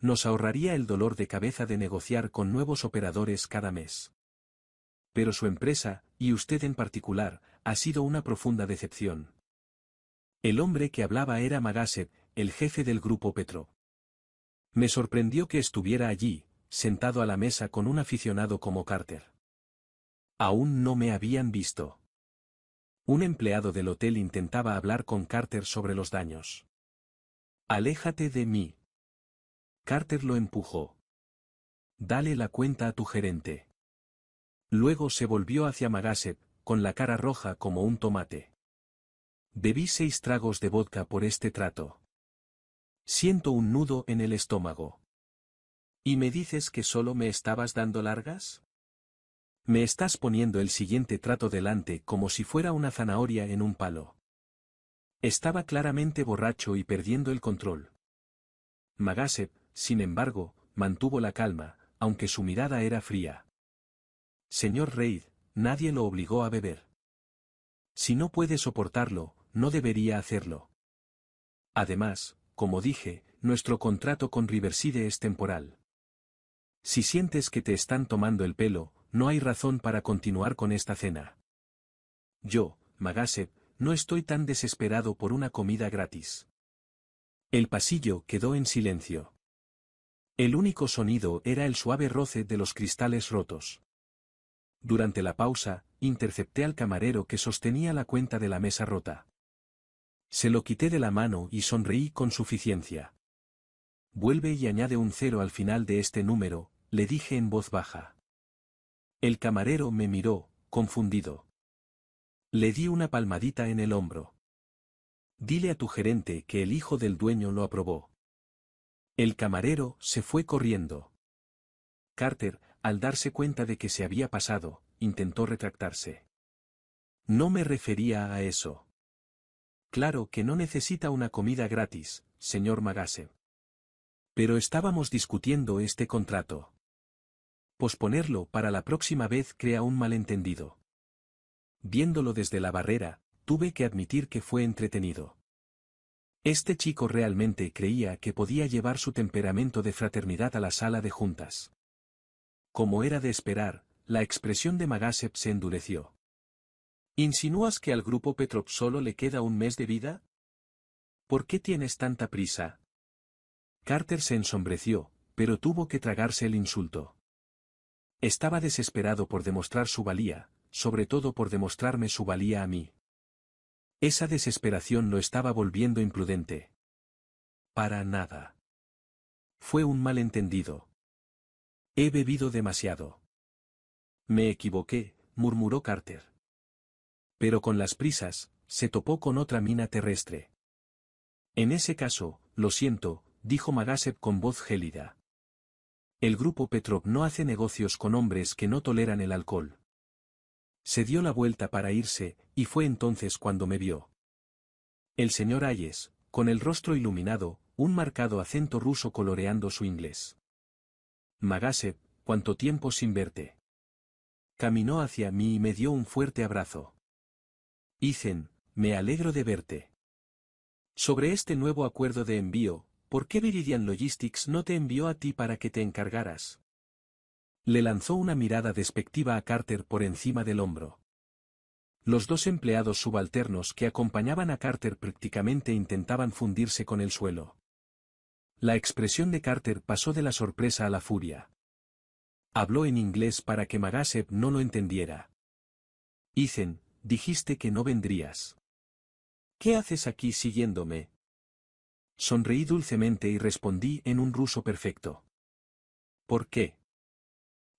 Nos ahorraría el dolor de cabeza de negociar con nuevos operadores cada mes. Pero su empresa, y usted en particular, ha sido una profunda decepción. El hombre que hablaba era Magasev, el jefe del grupo Petrov. Me sorprendió que estuviera allí, sentado a la mesa con un aficionado como Carter. Aún no me habían visto. Un empleado del hotel intentaba hablar con Carter sobre los daños. «Aléjate de mí». Carter lo empujó. «Dale la cuenta a tu gerente». Luego se volvió hacia Magasev, con la cara roja como un tomate. «Bebí 6 tragos de vodka por este trato. Siento un nudo en el estómago». «¿Y me dices que solo me estabas dando largas? Me estás poniendo el siguiente trato delante como si fuera una zanahoria en un palo». Estaba claramente borracho y perdiendo el control. Magasev, sin embargo, mantuvo la calma, aunque su mirada era fría. «Señor Reid, nadie lo obligó a beber. Si no puede soportarlo, no debería hacerlo. Además, como dije, nuestro contrato con Riverside es temporal. Si sientes que te están tomando el pelo, no hay razón para continuar con esta cena. Yo, Magasev, no estoy tan desesperado por una comida gratis». El pasillo quedó en silencio. El único sonido era el suave roce de los cristales rotos. Durante la pausa, intercepté al camarero que sostenía la cuenta de la mesa rota. Se lo quité de la mano y sonreí con suficiencia. «Vuelve y añade un 0 al final de este número», le dije en voz baja. El camarero me miró, confundido. Le di una palmadita en el hombro. «Dile a tu gerente que el hijo del dueño lo aprobó». El camarero se fue corriendo. Carter, al darse cuenta de que se había pasado, intentó retractarse. «No me refería a eso. Claro que no necesita una comida gratis, señor Magasev. Pero estábamos discutiendo este contrato. Posponerlo para la próxima vez crea un malentendido». Viéndolo desde la barrera, tuve que admitir que fue entretenido. Este chico realmente creía que podía llevar su temperamento de fraternidad a la sala de juntas. Como era de esperar, la expresión de Magasev se endureció. «¿Insinúas que al grupo Petrov solo le queda un mes de vida? ¿Por qué tienes tanta prisa?» Carter se ensombreció, pero tuvo que tragarse el insulto. Estaba desesperado por demostrar su valía, sobre todo por demostrarme su valía a mí. Esa desesperación lo estaba volviendo imprudente. Para nada. Fue un malentendido. He bebido demasiado. Me equivoqué, murmuró Carter. Pero con las prisas, se topó con otra mina terrestre. En ese caso, lo siento, dijo Magasev con voz gélida. El grupo Petrov no hace negocios con hombres que no toleran el alcohol. Se dio la vuelta para irse, y fue entonces cuando me vio. El señor Hayes, con el rostro iluminado, un marcado acento ruso coloreando su inglés. «Magasev, ¿cuánto tiempo sin verte?» Caminó hacia mí y me dio un fuerte abrazo. «Ethan, me alegro de verte. Sobre este nuevo acuerdo de envío, ¿por qué Viridian Logistics no te envió a ti para que te encargaras?» Le lanzó una mirada despectiva a Carter por encima del hombro. Los 2 empleados subalternos que acompañaban a Carter prácticamente intentaban fundirse con el suelo. La expresión de Carter pasó de la sorpresa a la furia. Habló en inglés para que Magasev no lo entendiera. «Ethan, dijiste que no vendrías. ¿Qué haces aquí siguiéndome?» Sonreí dulcemente y respondí en un ruso perfecto. «¿Por qué?»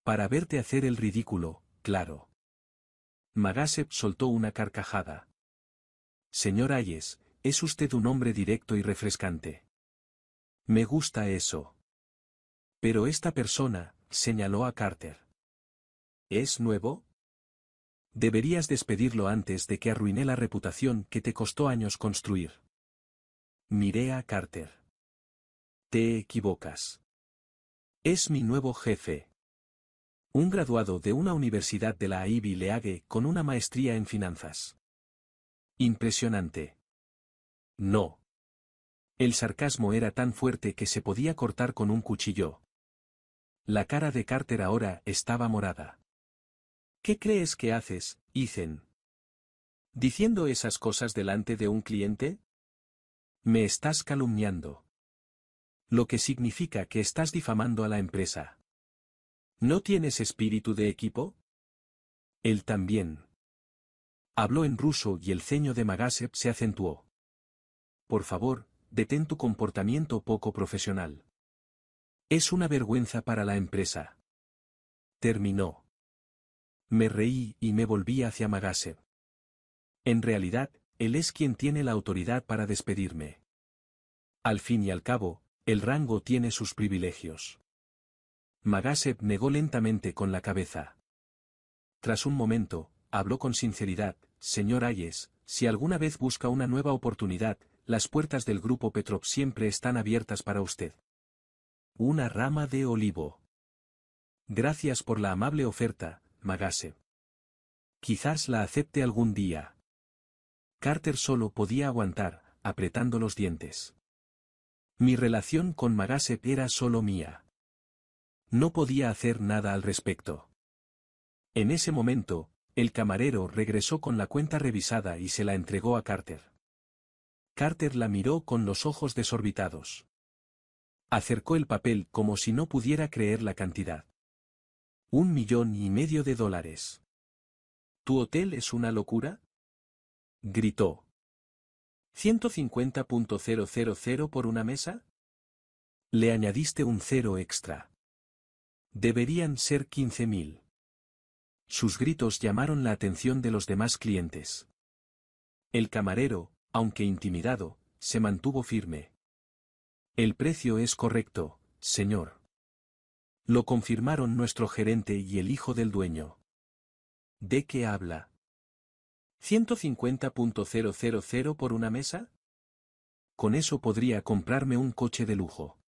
«Para verte hacer el ridículo, claro». Magasev soltó una carcajada. «Señor Hayes, es usted un hombre directo y refrescante. Me gusta eso. Pero esta persona», señaló a Carter. «¿Es nuevo? Deberías despedirlo antes de que arruiné la reputación que te costó años construir». Miré a Carter. «Te equivocas. Es mi nuevo jefe. Un graduado de una universidad de la Ivy League con una maestría en finanzas. Impresionante. No». El sarcasmo era tan fuerte que se podía cortar con un cuchillo. La cara de Carter ahora estaba morada. «¿Qué crees que haces, Ethan. ¿Diciendo esas cosas delante de un cliente? Me estás calumniando. Lo que significa que estás difamando a la empresa. ¿No tienes espíritu de equipo? Él también. Habló en ruso y el ceño de Magasev se acentuó. Por favor, detén tu comportamiento poco profesional. Es una vergüenza para la empresa. Terminó. Me reí y me volví hacia Magasev. En realidad, él es quien tiene la autoridad para despedirme. Al fin y al cabo, el rango tiene sus privilegios. Magasev negó lentamente con la cabeza. Tras un momento, habló con sinceridad: señor Hayes, si alguna vez busca una nueva oportunidad, las puertas del Grupo Petrov siempre están abiertas para usted. Una rama de olivo. Gracias por la amable oferta, Magasev. Quizás la acepte algún día. Carter solo podía aguantar, apretando los dientes. Mi relación con Magasev era solo mía. No podía hacer nada al respecto. En ese momento, el camarero regresó con la cuenta revisada y se la entregó a Carter. Carter la miró con los ojos desorbitados. Acercó el papel como si no pudiera creer la cantidad. $1,500,000. ¿Tu hotel es una locura?, gritó. ¿150.000 por una mesa? Le añadiste un cero extra. Deberían ser 15,000. Sus gritos llamaron la atención de los demás clientes. El camarero, aunque intimidado, se mantuvo firme. El precio es correcto, señor. Lo confirmaron nuestro gerente y el hijo del dueño. ¿De qué habla? ¿150.000 por una mesa? Con eso podría comprarme un coche de lujo.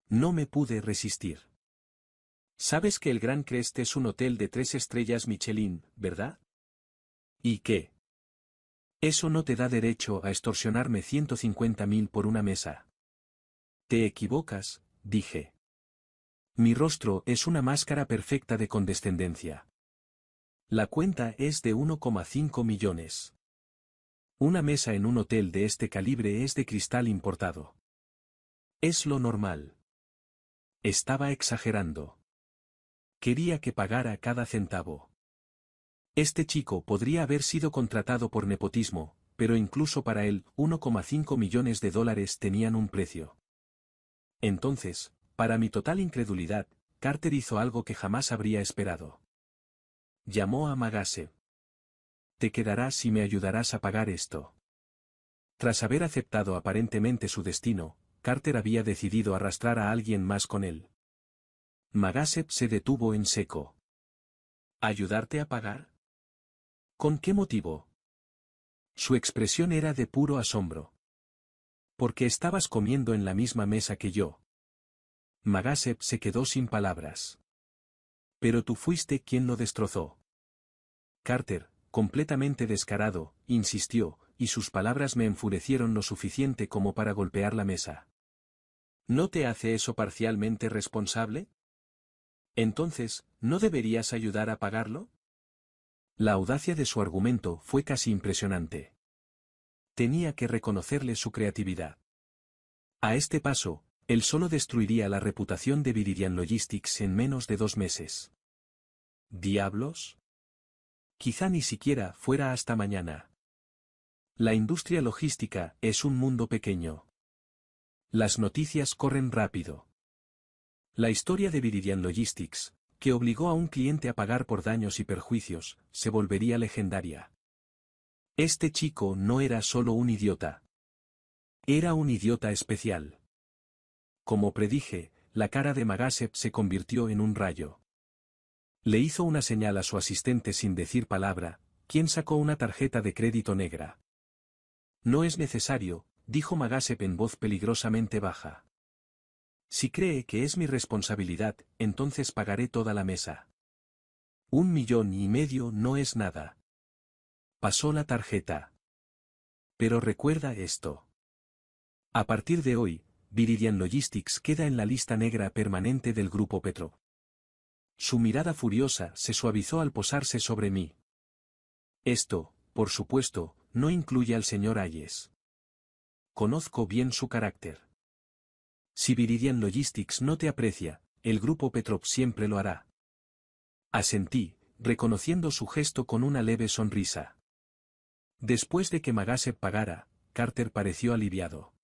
No me pude resistir. Sabes que el Gran Crest es un hotel de 3 estrellas Michelin, ¿verdad? ¿Y qué? Eso no te da derecho a extorsionarme 150,000 por una mesa. Te equivocas, dije. Mi rostro es una máscara perfecta de condescendencia. La cuenta es de 1,5 millones. Una mesa en un hotel de este calibre es de cristal importado. Es lo normal. Estaba exagerando. Quería que pagara cada centavo. Este chico podría haber sido contratado por nepotismo, pero incluso para él, 1,5 millones de dólares tenían un precio. Entonces, para mi total incredulidad, Carter hizo algo que jamás habría esperado. Llamó a Magasev. Te quedarás y me ayudarás a pagar esto. Tras haber aceptado aparentemente su destino, Carter había decidido arrastrar a alguien más con él. Magasev se detuvo en seco. ¿Ayudarte a pagar? ¿Con qué motivo? Su expresión era de puro asombro. Porque estabas comiendo en la misma mesa que yo. Magasev se quedó sin palabras. Pero tú fuiste quien lo destrozó. Carter, completamente descarado, insistió, y sus palabras me enfurecieron lo suficiente como para golpear la mesa. ¿No te hace eso parcialmente responsable? Entonces, ¿no deberías ayudar a pagarlo? La audacia de su argumento fue casi impresionante. Tenía que reconocerle su creatividad. A este paso, él solo destruiría la reputación de Viridian Logistics en menos de 2 meses. ¿Diablos? Quizá ni siquiera fuera hasta mañana. La industria logística es un mundo pequeño. Las noticias corren rápido. La historia de Viridian Logistics, que obligó a un cliente a pagar por daños y perjuicios, se volvería legendaria. Este chico no era solo un idiota. Era un idiota especial. Como predije, la cara de Magasev se convirtió en un rayo. Le hizo una señal a su asistente sin decir palabra, quien sacó una tarjeta de crédito negra. No es necesario, dijo Magasev en voz peligrosamente baja. Si cree que es mi responsabilidad, entonces pagaré toda la mesa. 1,5 millones no es nada. Pasó la tarjeta. Pero recuerda esto. A partir de hoy, Viridian Logistics queda en la lista negra permanente del Grupo Petrov. Su mirada furiosa se suavizó al posarse sobre mí. Esto, por supuesto, no incluye al señor Hayes. Conozco bien su carácter. Si Viridian Logistics no te aprecia, el grupo Petrov siempre lo hará. Asentí, reconociendo su gesto con una leve sonrisa. Después de que Magasep pagara, Carter pareció aliviado.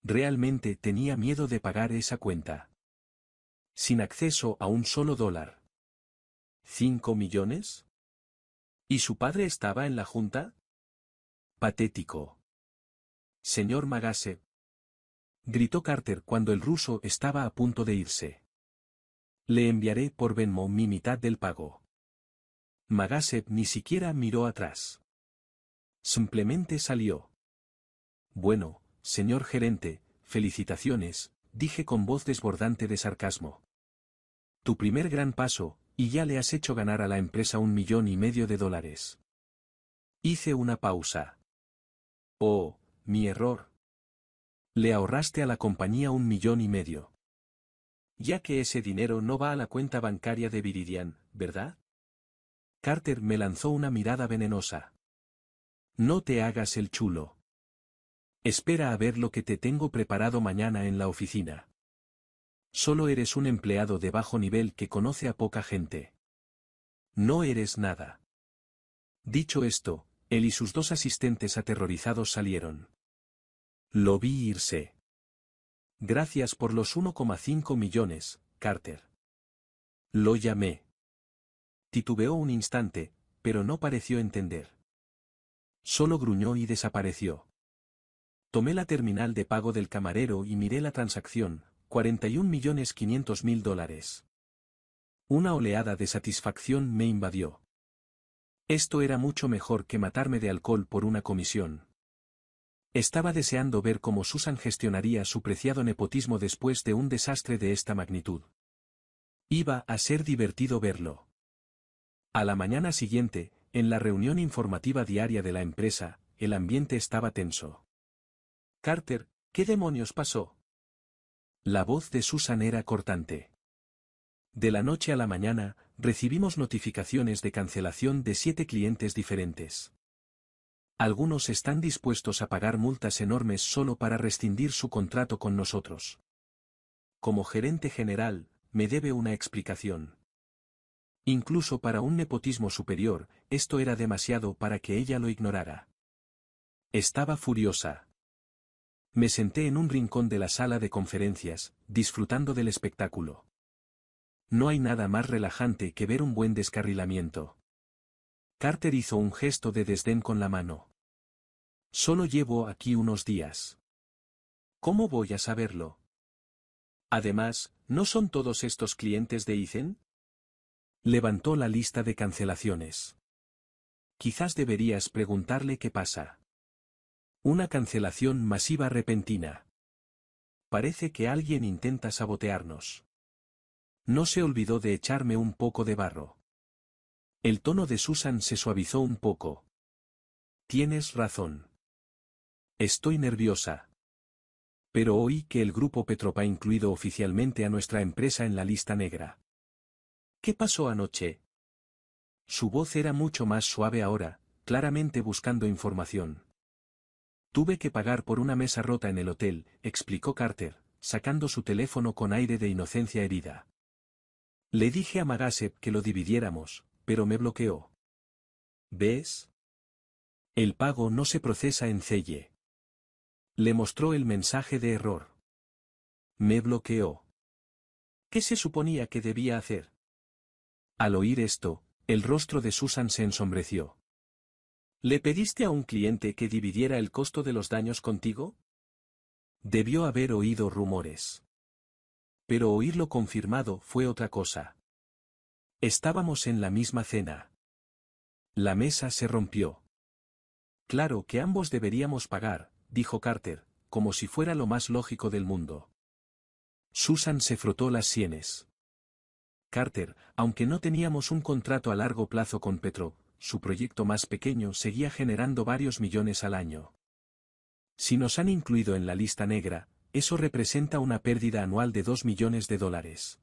Realmente tenía miedo de pagar esa cuenta. Sin acceso a un solo dólar. ¿5 millones? ¿Y su padre estaba en la junta? Patético. Señor Magasep, gritó Carter cuando el ruso estaba a punto de irse. Le enviaré por Venmo mi mitad del pago. Magasep ni siquiera miró atrás. Simplemente salió. Bueno, señor gerente, felicitaciones, dije con voz desbordante de sarcasmo. Tu primer gran paso, y ya le has hecho ganar a la empresa $1,500,000. Hice una pausa. Oh, mi error. Le ahorraste a la compañía $1,500,000. Ya que ese dinero no va a la cuenta bancaria de Viridian, ¿verdad? Carter me lanzó una mirada venenosa. No te hagas el chulo. Espera a ver lo que te tengo preparado mañana en la oficina. Solo eres un empleado de bajo nivel que conoce a poca gente. No eres nada. Dicho esto, él y sus dos asistentes aterrorizados salieron. Lo vi irse. Gracias por los 1,5 millones, Carter. Lo llamé. Titubeó un instante, pero no pareció entender. Solo gruñó y desapareció. Tomé la terminal de pago del camarero y miré la transacción, $41,500,000. Una oleada de satisfacción me invadió. Esto era mucho mejor que matarme de alcohol por una comisión. Estaba deseando ver cómo Susan gestionaría su preciado nepotismo después de un desastre de esta magnitud. Iba a ser divertido verlo. A la mañana siguiente, en la reunión informativa diaria de la empresa, el ambiente estaba tenso. Carter, ¿qué demonios pasó? La voz de Susan era cortante. De la noche a la mañana, recibimos notificaciones de cancelación de 7 clientes diferentes. Algunos están dispuestos a pagar multas enormes solo para rescindir su contrato con nosotros. Como gerente general, me debe una explicación. Incluso para un nepotismo superior, esto era demasiado para que ella lo ignorara. Estaba furiosa. Me senté en un rincón de la sala de conferencias, disfrutando del espectáculo. No hay nada más relajante que ver un buen descarrilamiento. Carter hizo un gesto de desdén con la mano. Solo llevo aquí unos días. ¿Cómo voy a saberlo? Además, ¿no son todos estos clientes de Ethan? Levantó la lista de cancelaciones. Quizás deberías preguntarle qué pasa. Una cancelación masiva repentina. Parece que alguien intenta sabotearnos. No se olvidó de echarme un poco de barro. El tono de Susan se suavizó un poco. Tienes razón. Estoy nerviosa. Pero oí que el grupo Petrov ha incluido oficialmente a nuestra empresa en la lista negra. ¿Qué pasó anoche? Su voz era mucho más suave ahora, claramente buscando información. Tuve que pagar por una mesa rota en el hotel, explicó Carter, sacando su teléfono con aire de inocencia herida. Le dije a Magasep que lo dividiéramos, pero me bloqueó. ¿Ves? El pago no se procesa en Celle. Le mostró el mensaje de error. Me bloqueó. ¿Qué se suponía que debía hacer? Al oír esto, el rostro de Susan se ensombreció. ¿Le pediste a un cliente que dividiera el costo de los daños contigo? Debió haber oído rumores. Pero oírlo confirmado fue otra cosa. Estábamos en la misma cena. La mesa se rompió. Claro que ambos deberíamos pagar, dijo Carter, como si fuera lo más lógico del mundo. Susan se frotó las sienes. Carter, aunque no teníamos un contrato a largo plazo con Petrov, su proyecto más pequeño seguía generando varios millones al año. Si nos han incluido en la lista negra, eso representa una pérdida anual de $2 millones.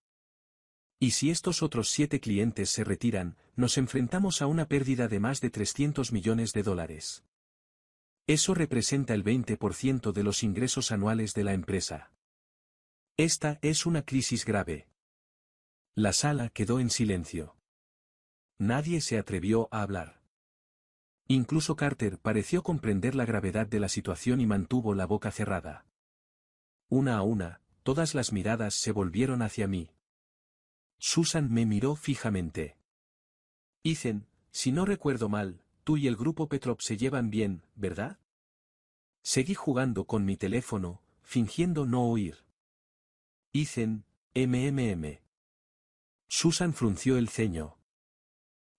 Y si estos otros 7 clientes se retiran, nos enfrentamos a una pérdida de más de 300 millones de dólares. Eso representa el 20% de los ingresos anuales de la empresa. Esta es una crisis grave. La sala quedó en silencio. Nadie se atrevió a hablar. Incluso Carter pareció comprender la gravedad de la situación y mantuvo la boca cerrada. Una a una, todas las miradas se volvieron hacia mí. Susan me miró fijamente. Ethan, si no recuerdo mal, tú y el grupo Petrov se llevan bien, ¿verdad? Seguí jugando con mi teléfono, fingiendo no oír. Ethan, MMM. Susan frunció el ceño.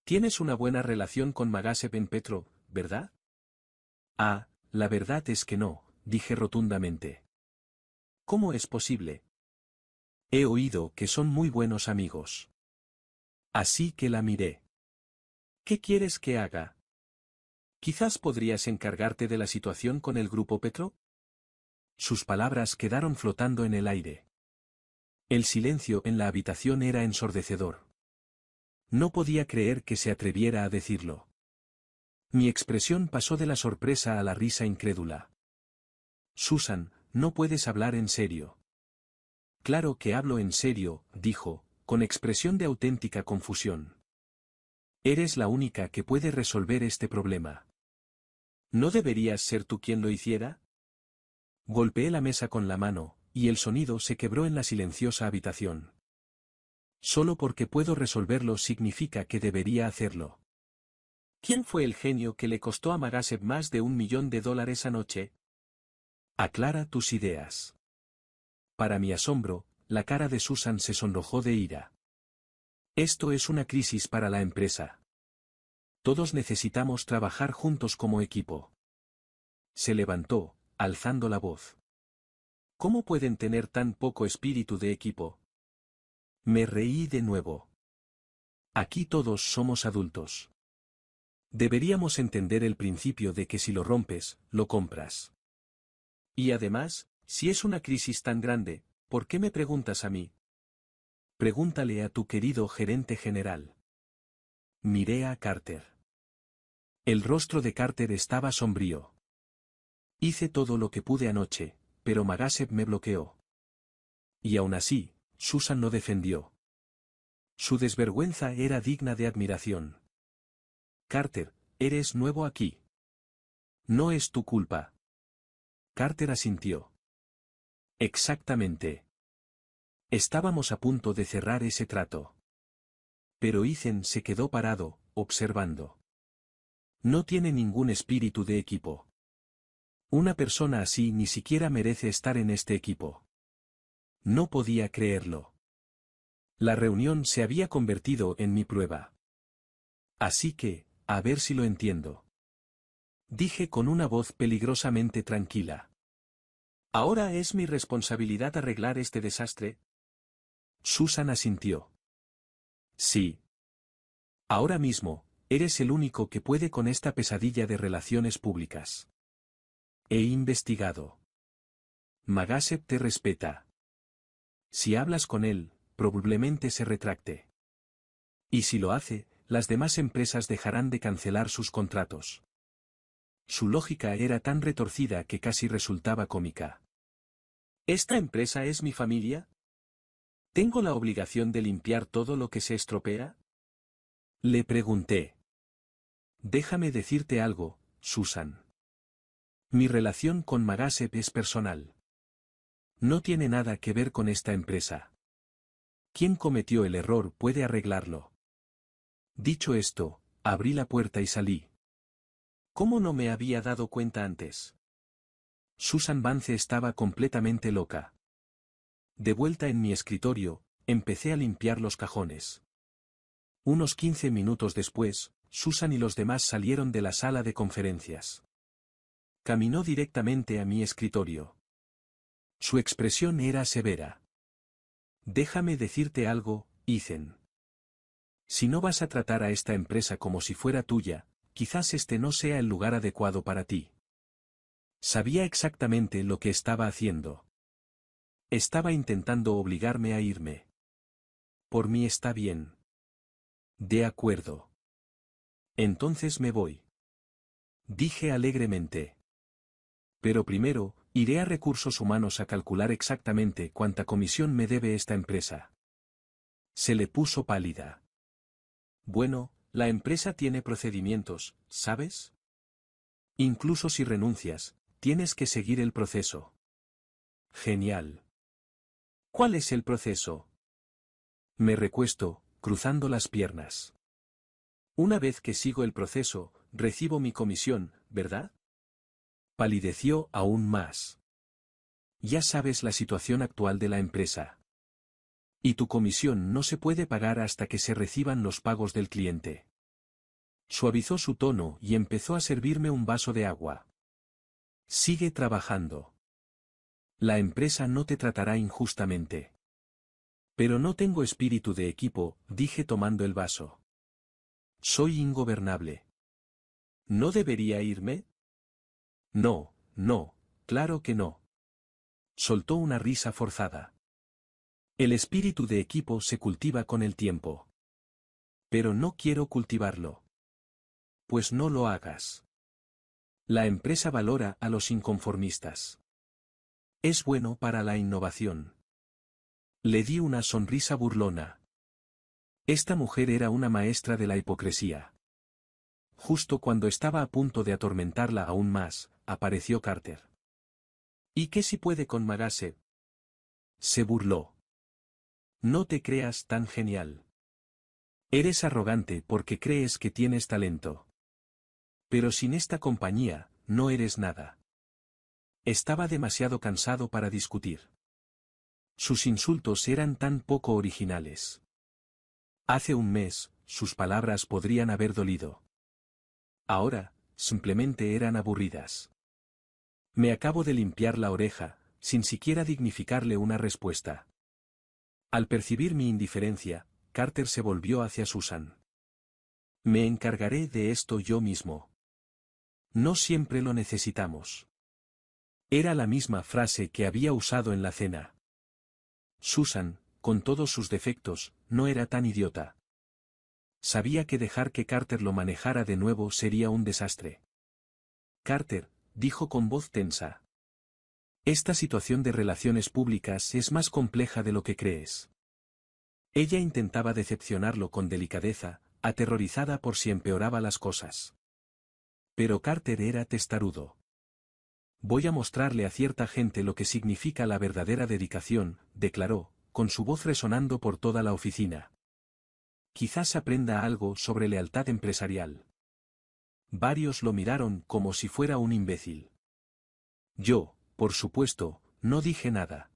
Tienes una buena relación con Magasev en Petrov, ¿verdad? Ah, la verdad es que no, dije rotundamente. ¿Cómo es posible? He oído que son muy buenos amigos. Así que la miré. ¿Qué quieres que haga? Quizás podrías encargarte de la situación con el grupo Petrov. Sus palabras quedaron flotando en el aire. El silencio en la habitación era ensordecedor. No podía creer que se atreviera a decirlo. Mi expresión pasó de la sorpresa a la risa incrédula. Susan, no puedes hablar en serio. Claro que hablo en serio, dijo, con expresión de auténtica confusión. Eres la única que puede resolver este problema. ¿No deberías ser tú quien lo hiciera? Golpeé la mesa con la mano, y el sonido se quebró en la silenciosa habitación. Solo porque puedo resolverlo significa que debería hacerlo. ¿Quién fue el genio que le costó a Magasev más de $1 millón anoche? Aclara tus ideas. Para mi asombro, la cara de Susan se sonrojó de ira. Esto es una crisis para la empresa. Todos necesitamos trabajar juntos como equipo. Se levantó, alzando la voz. ¿Cómo pueden tener tan poco espíritu de equipo? Me reí de nuevo. Aquí todos somos adultos. Deberíamos entender el principio de que si lo rompes, lo compras. Y además, si es una crisis tan grande, ¿por qué me preguntas a mí? Pregúntale a tu querido gerente general. Miré a Carter. El rostro de Carter estaba sombrío. Hice todo lo que pude anoche, pero Magasev me bloqueó. Y aún así, Susan lo defendió. Su desvergüenza era digna de admiración. Carter, eres nuevo aquí. No es tu culpa. Carter asintió. Exactamente. Estábamos a punto de cerrar ese trato. Pero Ethan se quedó parado, observando. No tiene ningún espíritu de equipo. Una persona así ni siquiera merece estar en este equipo. No podía creerlo. La reunión se había convertido en mi prueba. Así que, a ver si lo entiendo. Dije con una voz peligrosamente tranquila. ¿Ahora es mi responsabilidad arreglar este desastre? Susan asintió. Sí. Ahora mismo, eres el único que puede con esta pesadilla de relaciones públicas. He investigado. Magasev te respeta. Si hablas con él, probablemente se retracte. Y si lo hace, las demás empresas dejarán de cancelar sus contratos. Su lógica era tan retorcida que casi resultaba cómica. ¿Esta empresa es mi familia? ¿Tengo la obligación de limpiar todo lo que se estropea? Le pregunté. Déjame decirte algo, Susan. Mi relación con Magasev es personal. No tiene nada que ver con esta empresa. Quien cometió el error puede arreglarlo. Dicho esto, abrí la puerta y salí. ¿Cómo no me había dado cuenta antes? Susan Vance estaba completamente loca. De vuelta en mi escritorio, empecé a limpiar los cajones. Unos 15 minutos después, Susan y los demás salieron de la sala de conferencias. Caminó directamente a mi escritorio. Su expresión era severa. Déjame decirte algo, Ethan. Si no vas a tratar a esta empresa como si fuera tuya, quizás este no sea el lugar adecuado para ti. Sabía exactamente lo que estaba haciendo. Estaba intentando obligarme a irme. Por mí está bien. De acuerdo. Entonces me voy. Dije alegremente. Pero primero, iré a recursos humanos a calcular exactamente cuánta comisión me debe esta empresa. Se le puso pálida. Bueno, la empresa tiene procedimientos, ¿sabes? Incluso si renuncias, tienes que seguir el proceso. Genial. ¿Cuál es el proceso? Me recuesto, cruzando las piernas. Una vez que sigo el proceso, recibo mi comisión, ¿verdad? Palideció aún más. Ya sabes la situación actual de la empresa. Y tu comisión no se puede pagar hasta que se reciban los pagos del cliente. Suavizó su tono y empezó a servirme un vaso de agua. Sigue trabajando. La empresa no te tratará injustamente. Pero no tengo espíritu de equipo, dije tomando el vaso. Soy ingobernable. ¿No debería irme? No, no, claro que no. Soltó una risa forzada. El espíritu de equipo se cultiva con el tiempo. Pero no quiero cultivarlo. Pues no lo hagas. La empresa valora a los inconformistas. Es bueno para la innovación. Le di una sonrisa burlona. Esta mujer era una maestra de la hipocresía. Justo cuando estaba a punto de atormentarla aún más, apareció Carter. ¿Y qué si puede con Magase? Se burló. No te creas tan genial. Eres arrogante porque crees que tienes talento. Pero sin esta compañía, no eres nada. Estaba demasiado cansado para discutir. Sus insultos eran tan poco originales. Hace un mes, sus palabras podrían haber dolido. Ahora, simplemente eran aburridas. Me acabo de limpiar la oreja, sin siquiera dignificarle una respuesta. Al percibir mi indiferencia, Carter se volvió hacia Susan. Me encargaré de esto yo mismo. No siempre lo necesitamos. Era la misma frase que había usado en la cena. Susan, con todos sus defectos, no era tan idiota. Sabía que dejar que Carter lo manejara de nuevo sería un desastre. Carter, dijo con voz tensa. Esta situación de relaciones públicas es más compleja de lo que crees. Ella intentaba decepcionarlo con delicadeza, aterrorizada por si empeoraba las cosas. Pero Carter era testarudo. Voy a mostrarle a cierta gente lo que significa la verdadera dedicación, declaró, con su voz resonando por toda la oficina. Quizás aprenda algo sobre lealtad empresarial. Varios lo miraron como si fuera un imbécil. Yo, por supuesto, no dije nada.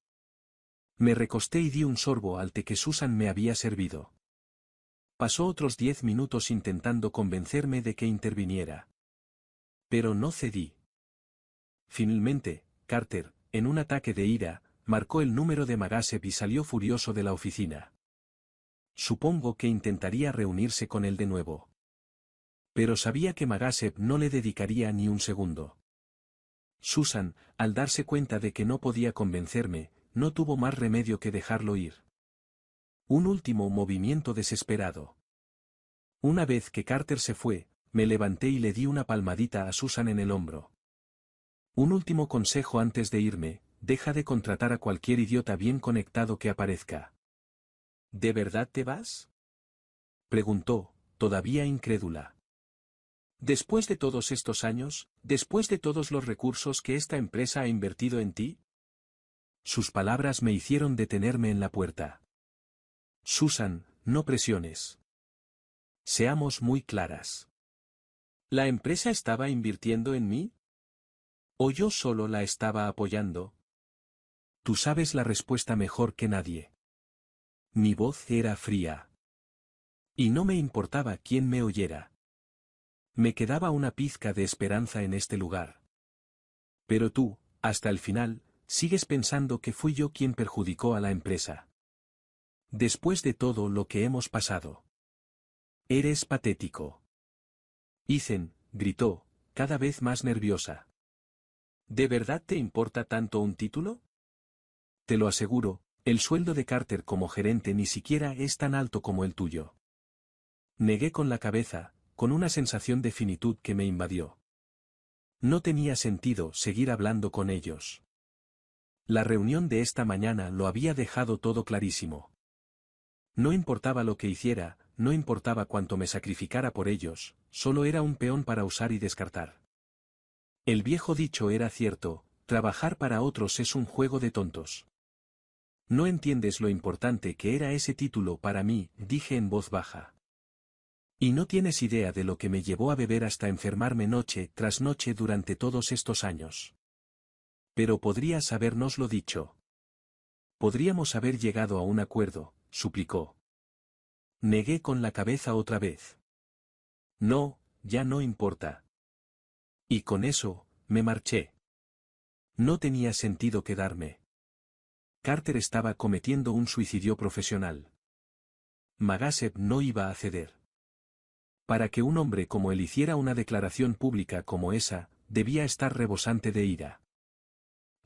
Me recosté y di un sorbo al té que Susan me había servido. Pasó otros 10 minutos intentando convencerme de que interviniera. Pero no cedí. Finalmente, Carter, en un ataque de ira, marcó el número de Magasep y salió furioso de la oficina. Supongo que intentaría reunirse con él de nuevo. Pero sabía que Magasep no le dedicaría ni un segundo. Susan, al darse cuenta de que no podía convencerme, no tuvo más remedio que dejarlo ir. Un último movimiento desesperado. Una vez que Carter se fue, me levanté y le di una palmadita a Susan en el hombro. Un último consejo antes de irme, deja de contratar a cualquier idiota bien conectado que aparezca. ¿De verdad te vas? Preguntó, todavía incrédula. Después de todos estos años, después de todos los recursos que esta empresa ha invertido en ti. Sus palabras me hicieron detenerme en la puerta. Susan, no presiones. Seamos muy claras. ¿La empresa estaba invirtiendo en mí? ¿O yo solo la estaba apoyando? Tú sabes la respuesta mejor que nadie. Mi voz era fría. Y no me importaba quién me oyera. Me quedaba una pizca de esperanza en este lugar. Pero tú, hasta el final, sigues pensando que fui yo quien perjudicó a la empresa. Después de todo lo que hemos pasado. Eres patético. Ethan, gritó, cada vez más nerviosa. ¿De verdad te importa tanto un título? Te lo aseguro, El sueldo de Carter como gerente ni siquiera es tan alto como el tuyo. Negué con la cabeza, con una sensación de finitud que me invadió. No tenía sentido seguir hablando con ellos. La reunión de esta mañana lo había dejado todo clarísimo. No importaba lo que hiciera, no importaba cuánto me sacrificara por ellos, solo era un peón para usar y descartar. El viejo dicho era cierto, trabajar para otros es un juego de tontos. No entiendes lo importante que era ese título para mí, dije en voz baja. Y no tienes idea de lo que me llevó a beber hasta enfermarme noche tras noche durante todos estos años. Pero podrías habérnoslo dicho. Podríamos haber llegado a un acuerdo, suplicó. Negué con la cabeza otra vez. No, ya no importa. Y con eso, me marché. No tenía sentido quedarme. Carter estaba cometiendo un suicidio profesional. Magassep no iba a ceder. Para que un hombre como él hiciera una declaración pública como esa, debía estar rebosante de ira.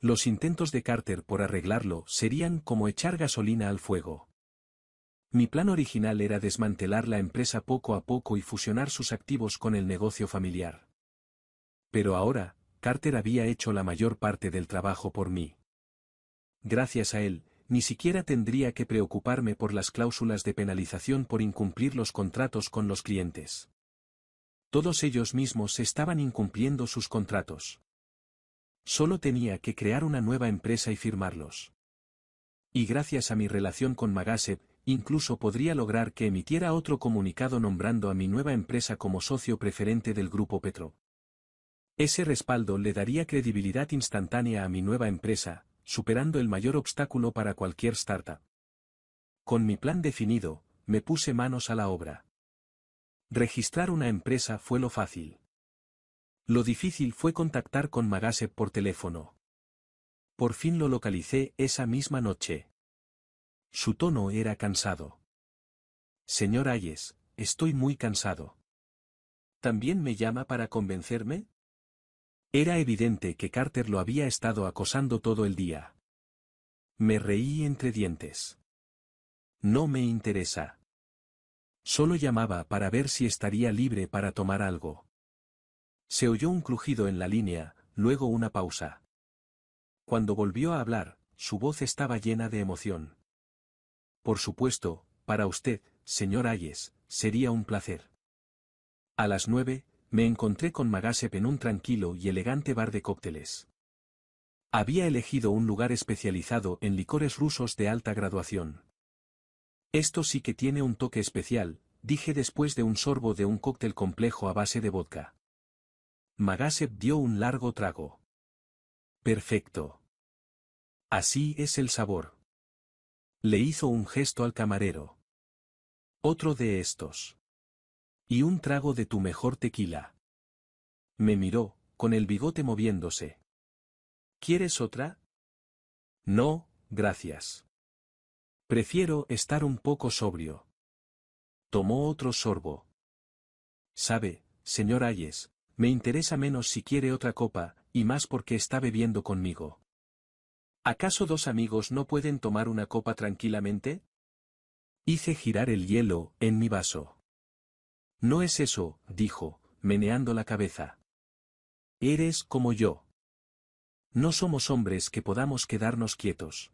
Los intentos de Carter por arreglarlo serían como echar gasolina al fuego. Mi plan original era desmantelar la empresa poco a poco y fusionar sus activos con el negocio familiar. Pero ahora, Carter había hecho la mayor parte del trabajo por mí. Gracias a él, ni siquiera tendría que preocuparme por las cláusulas de penalización por incumplir los contratos con los clientes. Todos ellos mismos estaban incumpliendo sus contratos. Solo tenía que crear una nueva empresa y firmarlos. Y gracias a mi relación con Magassep, incluso podría lograr que emitiera otro comunicado nombrando a mi nueva empresa como socio preferente del Grupo Petro. Ese respaldo le daría credibilidad instantánea a mi nueva empresa, superando el mayor obstáculo para cualquier startup. Con mi plan definido, me puse manos a la obra. Registrar una empresa fue lo fácil. Lo difícil fue contactar con Magassep por teléfono. Por fin lo localicé esa misma noche. Su tono era cansado. Señor Hayes, estoy muy cansado. ¿También me llama para convencerme? Era evidente que Carter lo había estado acosando todo el día. Me reí entre dientes. No me interesa. Solo llamaba para ver si estaría libre para tomar algo. Se oyó un crujido en la línea, luego una pausa. Cuando volvió a hablar, su voz estaba llena de emoción. Por supuesto, para usted, señor Hayes, sería un placer. A las 9, me encontré con Magassep en un tranquilo y elegante bar de cócteles. Había elegido un lugar especializado en licores rusos de alta graduación. Esto sí que tiene un toque especial, dije después de un sorbo de un cóctel complejo a base de vodka. Magassep dio un largo trago. Perfecto. Así es el sabor. Le hizo un gesto al camarero. Otro de estos. Y un trago de tu mejor tequila. Me miró, con el bigote moviéndose. ¿Quieres otra? No, gracias. Prefiero estar un poco sobrio. Tomó otro sorbo. Sabe, señor Hayes, me interesa menos si quiere otra copa, y más porque está bebiendo conmigo. ¿Acaso dos amigos no pueden tomar una copa tranquilamente? Hice girar el hielo en mi vaso. No es eso, dijo, meneando la cabeza. Eres como yo. No somos hombres que podamos quedarnos quietos.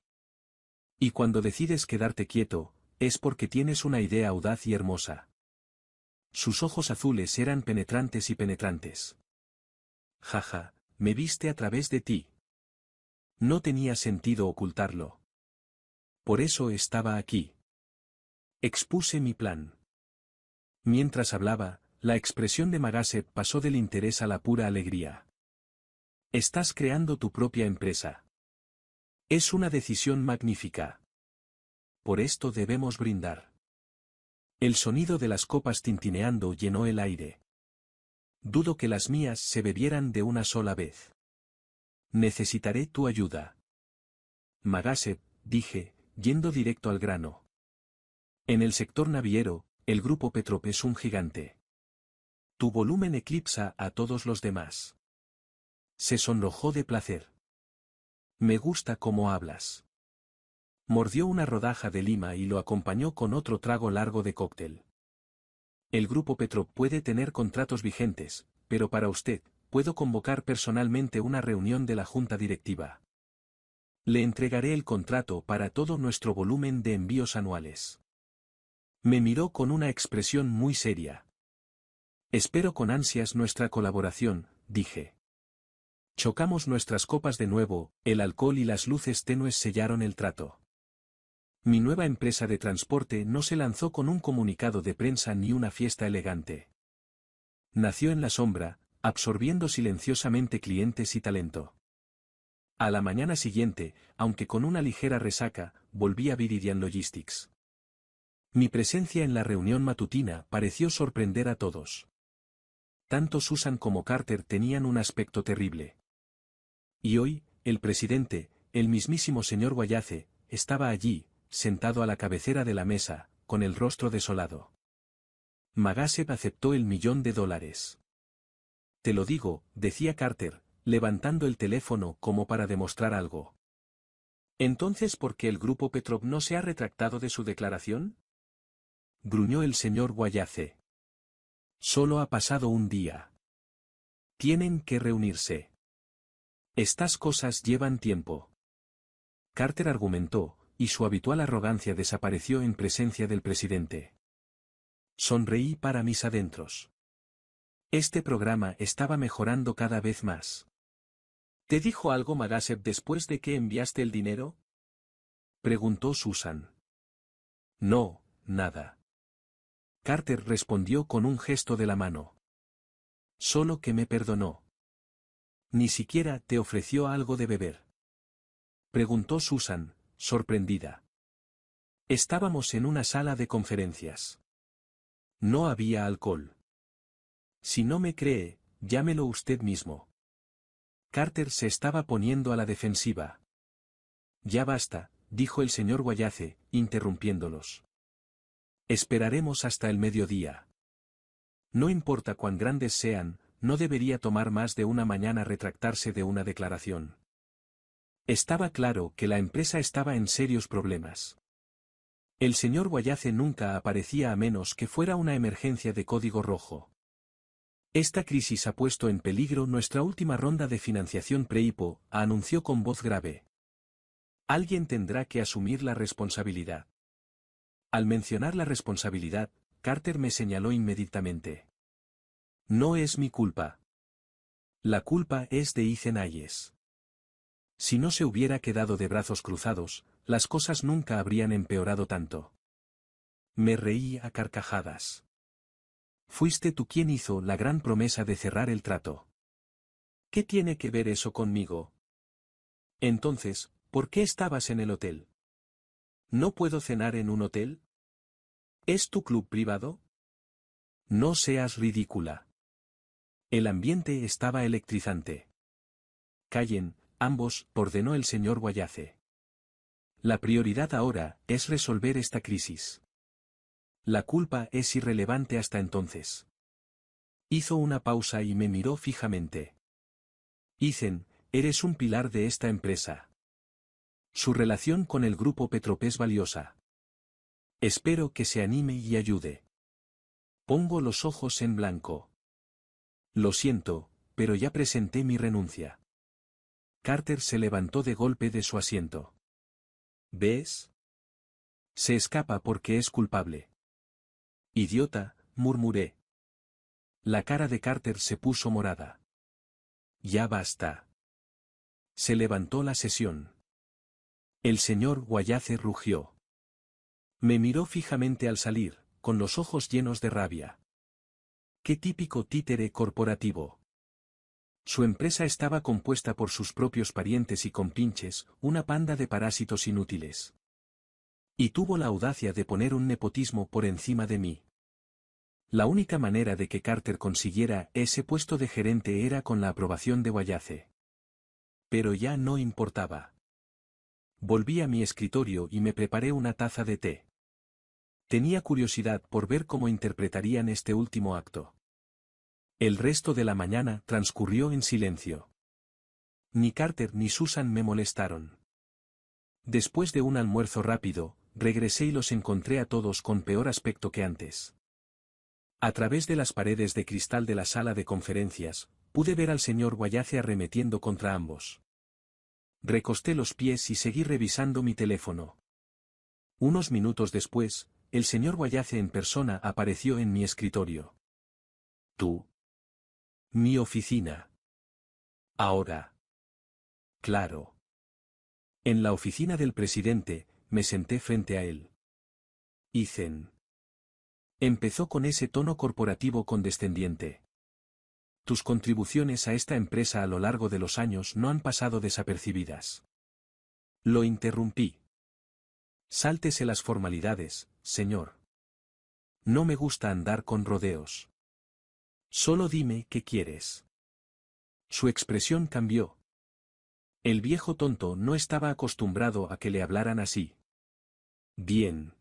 Y cuando decides quedarte quieto, es porque tienes una idea audaz y hermosa. Sus ojos azules eran penetrantes y penetrantes. Jaja, me viste a través de ti. No tenía sentido ocultarlo. Por eso estaba aquí. Expuse mi plan. Mientras hablaba, la expresión de Magassep pasó del interés a la pura alegría. Estás creando tu propia empresa. Es una decisión magnífica. Por esto debemos brindar. El sonido de las copas tintineando llenó el aire. Dudo que las mías se bebieran de una sola vez. Necesitaré tu ayuda. Magassep, dije, yendo directo al grano. En el sector naviero, el grupo Petrop es un gigante. Tu volumen eclipsa a todos los demás. Se sonrojó de placer. Me gusta cómo hablas. Mordió una rodaja de lima y lo acompañó con otro trago largo de cóctel. El Grupo Petrov puede tener contratos vigentes, pero para usted, puedo convocar personalmente una reunión de la junta directiva. Le entregaré el contrato para todo nuestro volumen de envíos anuales. Me miró con una expresión muy seria. Espero con ansias nuestra colaboración, dije. Chocamos nuestras copas de nuevo, el alcohol y las luces tenues sellaron el trato. Mi nueva empresa de transporte no se lanzó con un comunicado de prensa ni una fiesta elegante. Nació en la sombra, absorbiendo silenciosamente clientes y talento. A la mañana siguiente, aunque con una ligera resaca, volví a Viridian Logistics. Mi presencia en la reunión matutina pareció sorprender a todos. Tanto Susan como Carter tenían un aspecto terrible. Y hoy, el presidente, el mismísimo señor Wallace, estaba allí, sentado a la cabecera de la mesa, con el rostro desolado. Magasep aceptó $1.000.000. Te lo digo, decía Carter, levantando el teléfono como para demostrar algo. ¿Entonces por qué el Grupo Petrov no se ha retractado de su declaración? Gruñó el señor Wallace. Solo ha pasado un día. Tienen que reunirse. Estas cosas llevan tiempo. Carter argumentó, y su habitual arrogancia desapareció en presencia del presidente. Sonreí para mis adentros. Este programa estaba mejorando cada vez más. ¿Te dijo algo Magasep después de que enviaste el dinero? Preguntó Susan. No, nada. Carter respondió con un gesto de la mano. Solo que me perdonó. Ni siquiera te ofreció algo de beber. Preguntó Susan, sorprendida. Estábamos en una sala de conferencias. No había alcohol. Si no me cree, llámelo usted mismo. Carter se estaba poniendo a la defensiva. Ya basta, dijo el señor Wallace, interrumpiéndolos. Esperaremos hasta el mediodía. No importa cuán grandes sean, no debería tomar más de una mañana retractarse de una declaración. Estaba claro que la empresa estaba en serios problemas. El señor Wallace nunca aparecía a menos que fuera una emergencia de código rojo. Esta crisis ha puesto en peligro nuestra última ronda de financiación pre-IPO, anunció con voz grave. Alguien tendrá que asumir la responsabilidad. Al mencionar la responsabilidad, Carter me señaló inmediatamente. No es mi culpa. La culpa es de Ethan Hayes. Si no se hubiera quedado de brazos cruzados, las cosas nunca habrían empeorado tanto. Me reí a carcajadas. Fuiste tú quien hizo la gran promesa de cerrar el trato. ¿Qué tiene que ver eso conmigo? Entonces, ¿por qué estabas en el hotel? ¿No puedo cenar en un hotel? ¿Es tu club privado? No seas ridícula. El ambiente estaba electrizante. Callen, ambos, ordenó el señor Wallace. La prioridad ahora es resolver esta crisis. La culpa es irrelevante hasta entonces. Hizo una pausa y me miró fijamente. Ethan, eres un pilar de esta empresa. Su relación con el Grupo Petrov es valiosa. Espero que se anime y ayude. Pongo los ojos en blanco. Lo siento, pero ya presenté mi renuncia. Carter se levantó de golpe de su asiento. ¿Ves? Se escapa porque es culpable. Idiota, murmuré. La cara de Carter se puso morada. Ya basta. Se levantó la sesión. El señor Wallace rugió. Me miró fijamente al salir, con los ojos llenos de rabia. Qué típico títere corporativo. Su empresa estaba compuesta por sus propios parientes y compinches, una panda de parásitos inútiles. Y tuvo la audacia de poner un nepotismo por encima de mí. La única manera de que Carter consiguiera ese puesto de gerente era con la aprobación de Wallace. Pero ya no importaba. Volví a mi escritorio y me preparé una taza de té. Tenía curiosidad por ver cómo interpretarían este último acto. El resto de la mañana transcurrió en silencio. Ni Carter ni Susan me molestaron. Después de un almuerzo rápido, regresé y los encontré a todos con peor aspecto que antes. A través de las paredes de cristal de la sala de conferencias, pude ver al señor Wallace arremetiendo contra ambos. Recosté los pies y seguí revisando mi teléfono. Unos minutos después, el señor Wallace en persona apareció en mi escritorio. ¿Tú? Mi oficina. Ahora. Claro. En la oficina del presidente, me senté frente a él. Ethan. Empezó con ese tono corporativo condescendiente. Tus contribuciones a esta empresa a lo largo de los años no han pasado desapercibidas. Lo interrumpí. Sáltese las formalidades, señor. No me gusta andar con rodeos. Solo dime qué quieres. Su expresión cambió. El viejo tonto no estaba acostumbrado a que le hablaran así. Bien.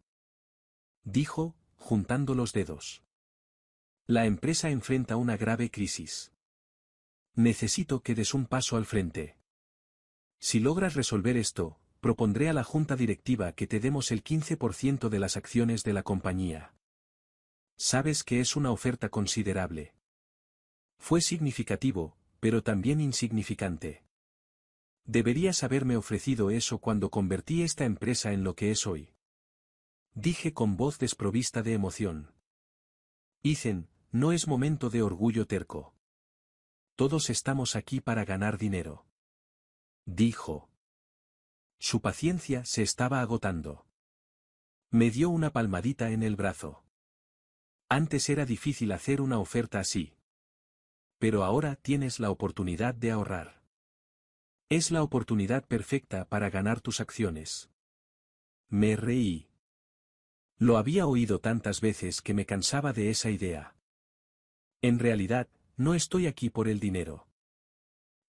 Dijo, juntando los dedos. La empresa enfrenta una grave crisis. Necesito que des un paso al frente. Si logras resolver esto, propondré a la junta directiva que te demos el 15% de las acciones de la compañía. Sabes que es una oferta considerable. Fue significativo, pero también insignificante. Deberías haberme ofrecido eso cuando convertí esta empresa en lo que es hoy. Dije con voz desprovista de emoción. Ethan, no es momento de orgullo terco. Todos estamos aquí para ganar dinero. Dijo. Su paciencia se estaba agotando. Me dio una palmadita en el brazo. Antes era difícil hacer una oferta así. Pero ahora tienes la oportunidad de ahorrar. Es la oportunidad perfecta para ganar tus acciones. Me reí. Lo había oído tantas veces que me cansaba de esa idea. En realidad, no estoy aquí por el dinero.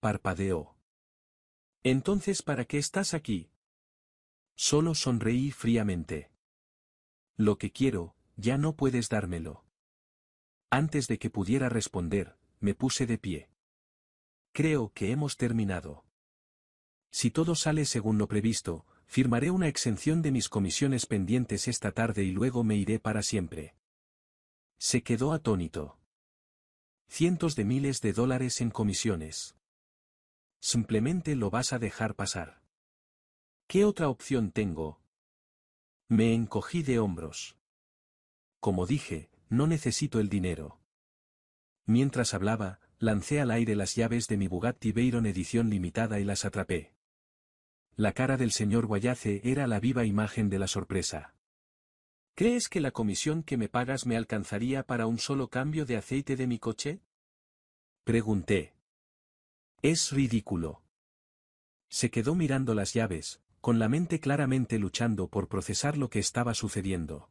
Parpadeó. Entonces, ¿para qué estás aquí? Solo sonreí fríamente. Lo que quiero, ya no puedes dármelo. Antes de que pudiera responder, me puse de pie. Creo que hemos terminado. Si todo sale según lo previsto, firmaré una exención de mis comisiones pendientes esta tarde y luego me iré para siempre. Se quedó atónito. Cientos de miles de dólares en comisiones. Simplemente lo vas a dejar pasar. ¿Qué otra opción tengo? Me encogí de hombros. Como dije, no necesito el dinero. Mientras hablaba, lancé al aire las llaves de mi Bugatti Veyron edición limitada y las atrapé. La cara del señor Wallace era la viva imagen de la sorpresa. ¿Crees que la comisión que me pagas me alcanzaría para un solo cambio de aceite de mi coche? Pregunté. Es ridículo. Se quedó mirando las llaves, con la mente claramente luchando por procesar lo que estaba sucediendo.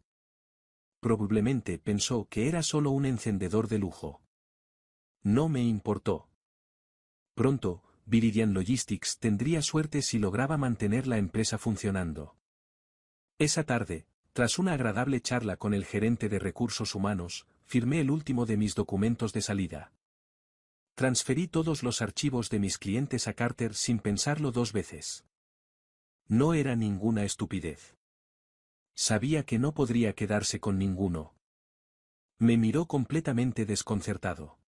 Probablemente pensó que era solo un encendedor de lujo. No me importó. Pronto, Viridian Logistics tendría suerte si lograba mantener la empresa funcionando. Esa tarde, tras una agradable charla con el gerente de recursos humanos, firmé el último de mis documentos de salida. Transferí todos los archivos de mis clientes a Carter sin pensarlo dos veces. No era ninguna estupidez. Sabía que no podría quedarse con ninguno. Me miró completamente desconcertado.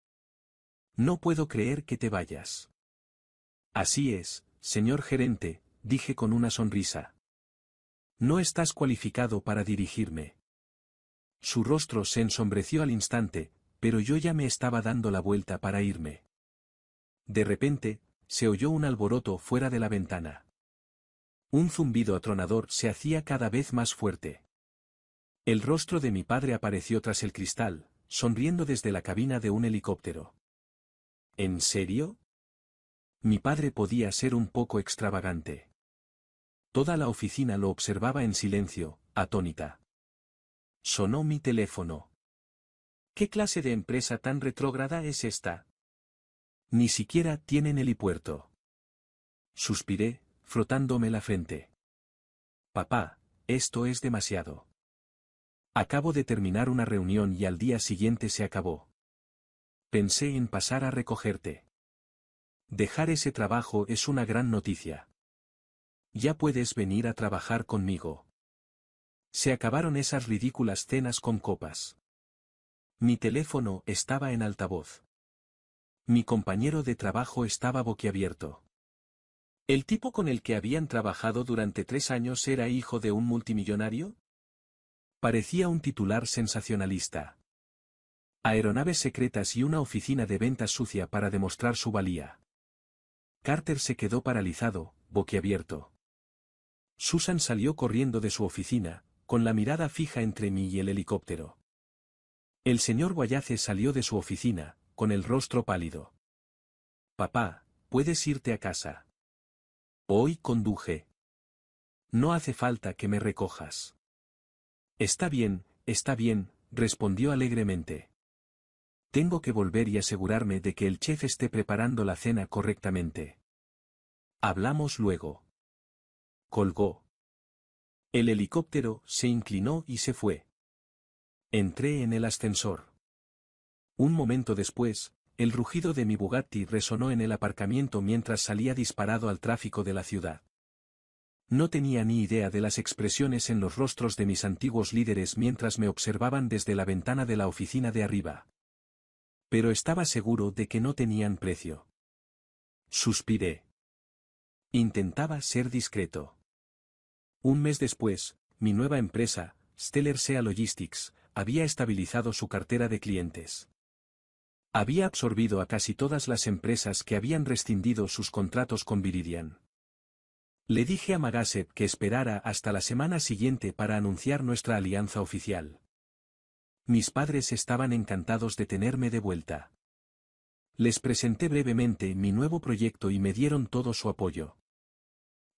No puedo creer que te vayas. Así es, señor gerente, dije con una sonrisa. No estás cualificado para dirigirme. Su rostro se ensombreció al instante, pero yo ya me estaba dando la vuelta para irme. De repente, se oyó un alboroto fuera de la ventana. Un zumbido atronador se hacía cada vez más fuerte. El rostro de mi padre apareció tras el cristal, sonriendo desde la cabina de un helicóptero. ¿En serio? Mi padre podía ser un poco extravagante. Toda la oficina lo observaba en silencio, atónita. Sonó mi teléfono. ¿Qué clase de empresa tan retrógrada es esta? Ni siquiera tienen helipuerto. Suspiré, frotándome la frente. Papá, esto es demasiado. Acabo de terminar una reunión y al día siguiente se acabó. Pensé en pasar a recogerte. Dejar ese trabajo es una gran noticia. Ya puedes venir a trabajar conmigo. Se acabaron esas ridículas cenas con copas. Mi teléfono estaba en altavoz. Mi compañero de trabajo estaba boquiabierto. ¿El tipo con el que habían trabajado durante 3 años era hijo de un multimillonario? Parecía un titular sensacionalista. Aeronaves secretas y una oficina de ventas sucia para demostrar su valía. Carter se quedó paralizado, boquiabierto. Susan salió corriendo de su oficina, con la mirada fija entre mí y el helicóptero. El señor Wallace salió de su oficina, con el rostro pálido. Papá, puedes irte a casa. Hoy conduje. No hace falta que me recojas. Está bien, respondió alegremente. Tengo que volver y asegurarme de que el chef esté preparando la cena correctamente. Hablamos luego. Colgó. El helicóptero se inclinó y se fue. Entré en el ascensor. Un momento después, el rugido de mi Bugatti resonó en el aparcamiento mientras salía disparado al tráfico de la ciudad. No tenía ni idea de las expresiones en los rostros de mis antiguos líderes mientras me observaban desde la ventana de la oficina de arriba. Pero estaba seguro de que no tenían precio. Suspiré. Intentaba ser discreto. Un mes después, mi nueva empresa, Stellar Sea Logistics, había estabilizado su cartera de clientes. Había absorbido a casi todas las empresas que habían rescindido sus contratos con Viridian. Le dije a Magaset que esperara hasta la semana siguiente para anunciar nuestra alianza oficial. Mis padres estaban encantados de tenerme de vuelta. Les presenté brevemente mi nuevo proyecto y me dieron todo su apoyo.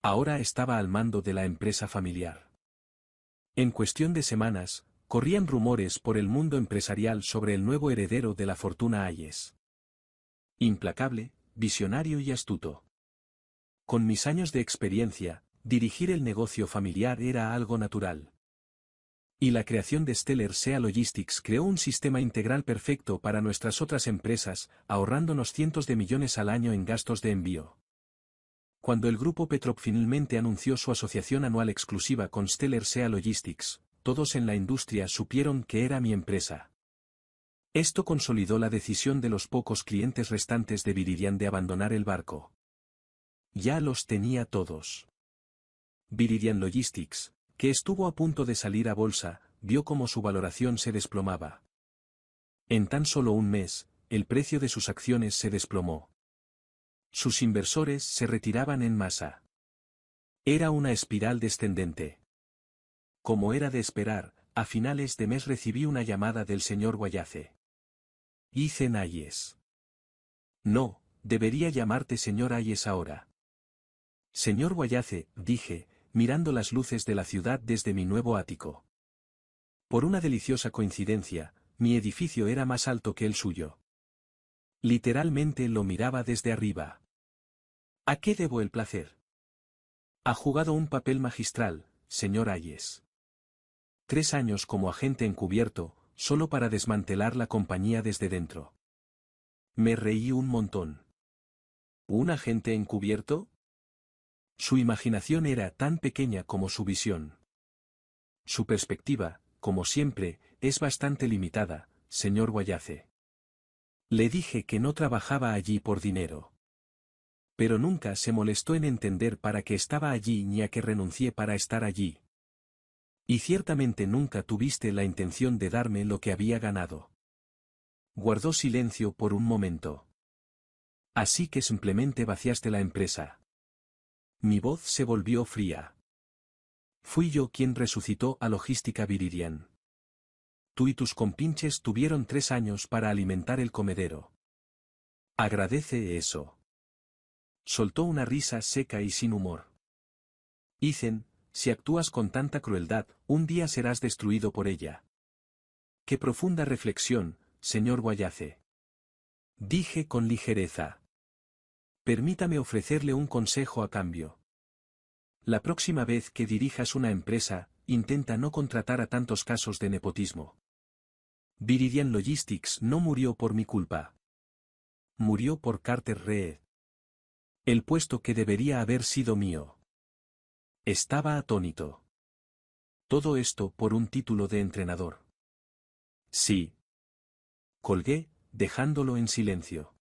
Ahora estaba al mando de la empresa familiar. En cuestión de semanas, corrían rumores por el mundo empresarial sobre el nuevo heredero de la fortuna Hayes. Implacable, visionario y astuto. Con mis años de experiencia, dirigir el negocio familiar era algo natural. Y la creación de Stellar Sea Logistics creó un sistema integral perfecto para nuestras otras empresas, ahorrándonos cientos de millones al año en gastos de envío. Cuando el grupo Petrop finalmente anunció su asociación anual exclusiva con Stellar Sea Logistics, todos en la industria supieron que era mi empresa. Esto consolidó la decisión de los pocos clientes restantes de Viridian de abandonar el barco. Ya los tenía todos. Viridian Logistics, que estuvo a punto de salir a bolsa, vio cómo su valoración se desplomaba. En tan solo un mes, el precio de sus acciones se desplomó. Sus inversores se retiraban en masa. Era una espiral descendente. Como era de esperar, a finales de mes recibí una llamada del señor Wallace. Ethan Hayes. No, debería llamarte señor Hayes ahora. Señor Wallace, dije, mirando las luces de la ciudad desde mi nuevo ático. Por una deliciosa coincidencia, mi edificio era más alto que el suyo. Literalmente lo miraba desde arriba. ¿A qué debo el placer? Ha jugado un papel magistral, señor Hayes. 3 años como agente encubierto, solo para desmantelar la compañía desde dentro. Me reí un montón. ¿Un agente encubierto? Su imaginación era tan pequeña como su visión. Su perspectiva, como siempre, es bastante limitada, señor Wallace. Le dije que no trabajaba allí por dinero. Pero nunca se molestó en entender para qué estaba allí ni a qué renuncié para estar allí. Y ciertamente nunca tuviste la intención de darme lo que había ganado. Guardó silencio por un momento. Así que simplemente vaciaste la empresa. Mi voz se volvió fría. Fui yo quien resucitó a Logística Viridian. Tú y tus compinches tuvieron 3 años para alimentar el comedero. Agradece eso. Soltó una risa seca y sin humor. Ethan, si actúas con tanta crueldad, un día serás destruido por ella. Qué profunda reflexión, señor Wallace. Dije con ligereza. Permítame ofrecerle un consejo a cambio. La próxima vez que dirijas una empresa, intenta no contratar a tantos casos de nepotismo. Viridian Logistics no murió por mi culpa. Murió por Carter Reed. El puesto que debería haber sido mío. Estaba atónito. Todo esto por un título de entrenador. Sí. Colgué, dejándolo en silencio.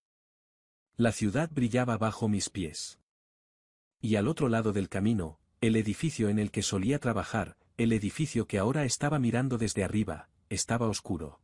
La ciudad brillaba bajo mis pies. Y al otro lado del camino, el edificio en el que solía trabajar, el edificio que ahora estaba mirando desde arriba, estaba oscuro.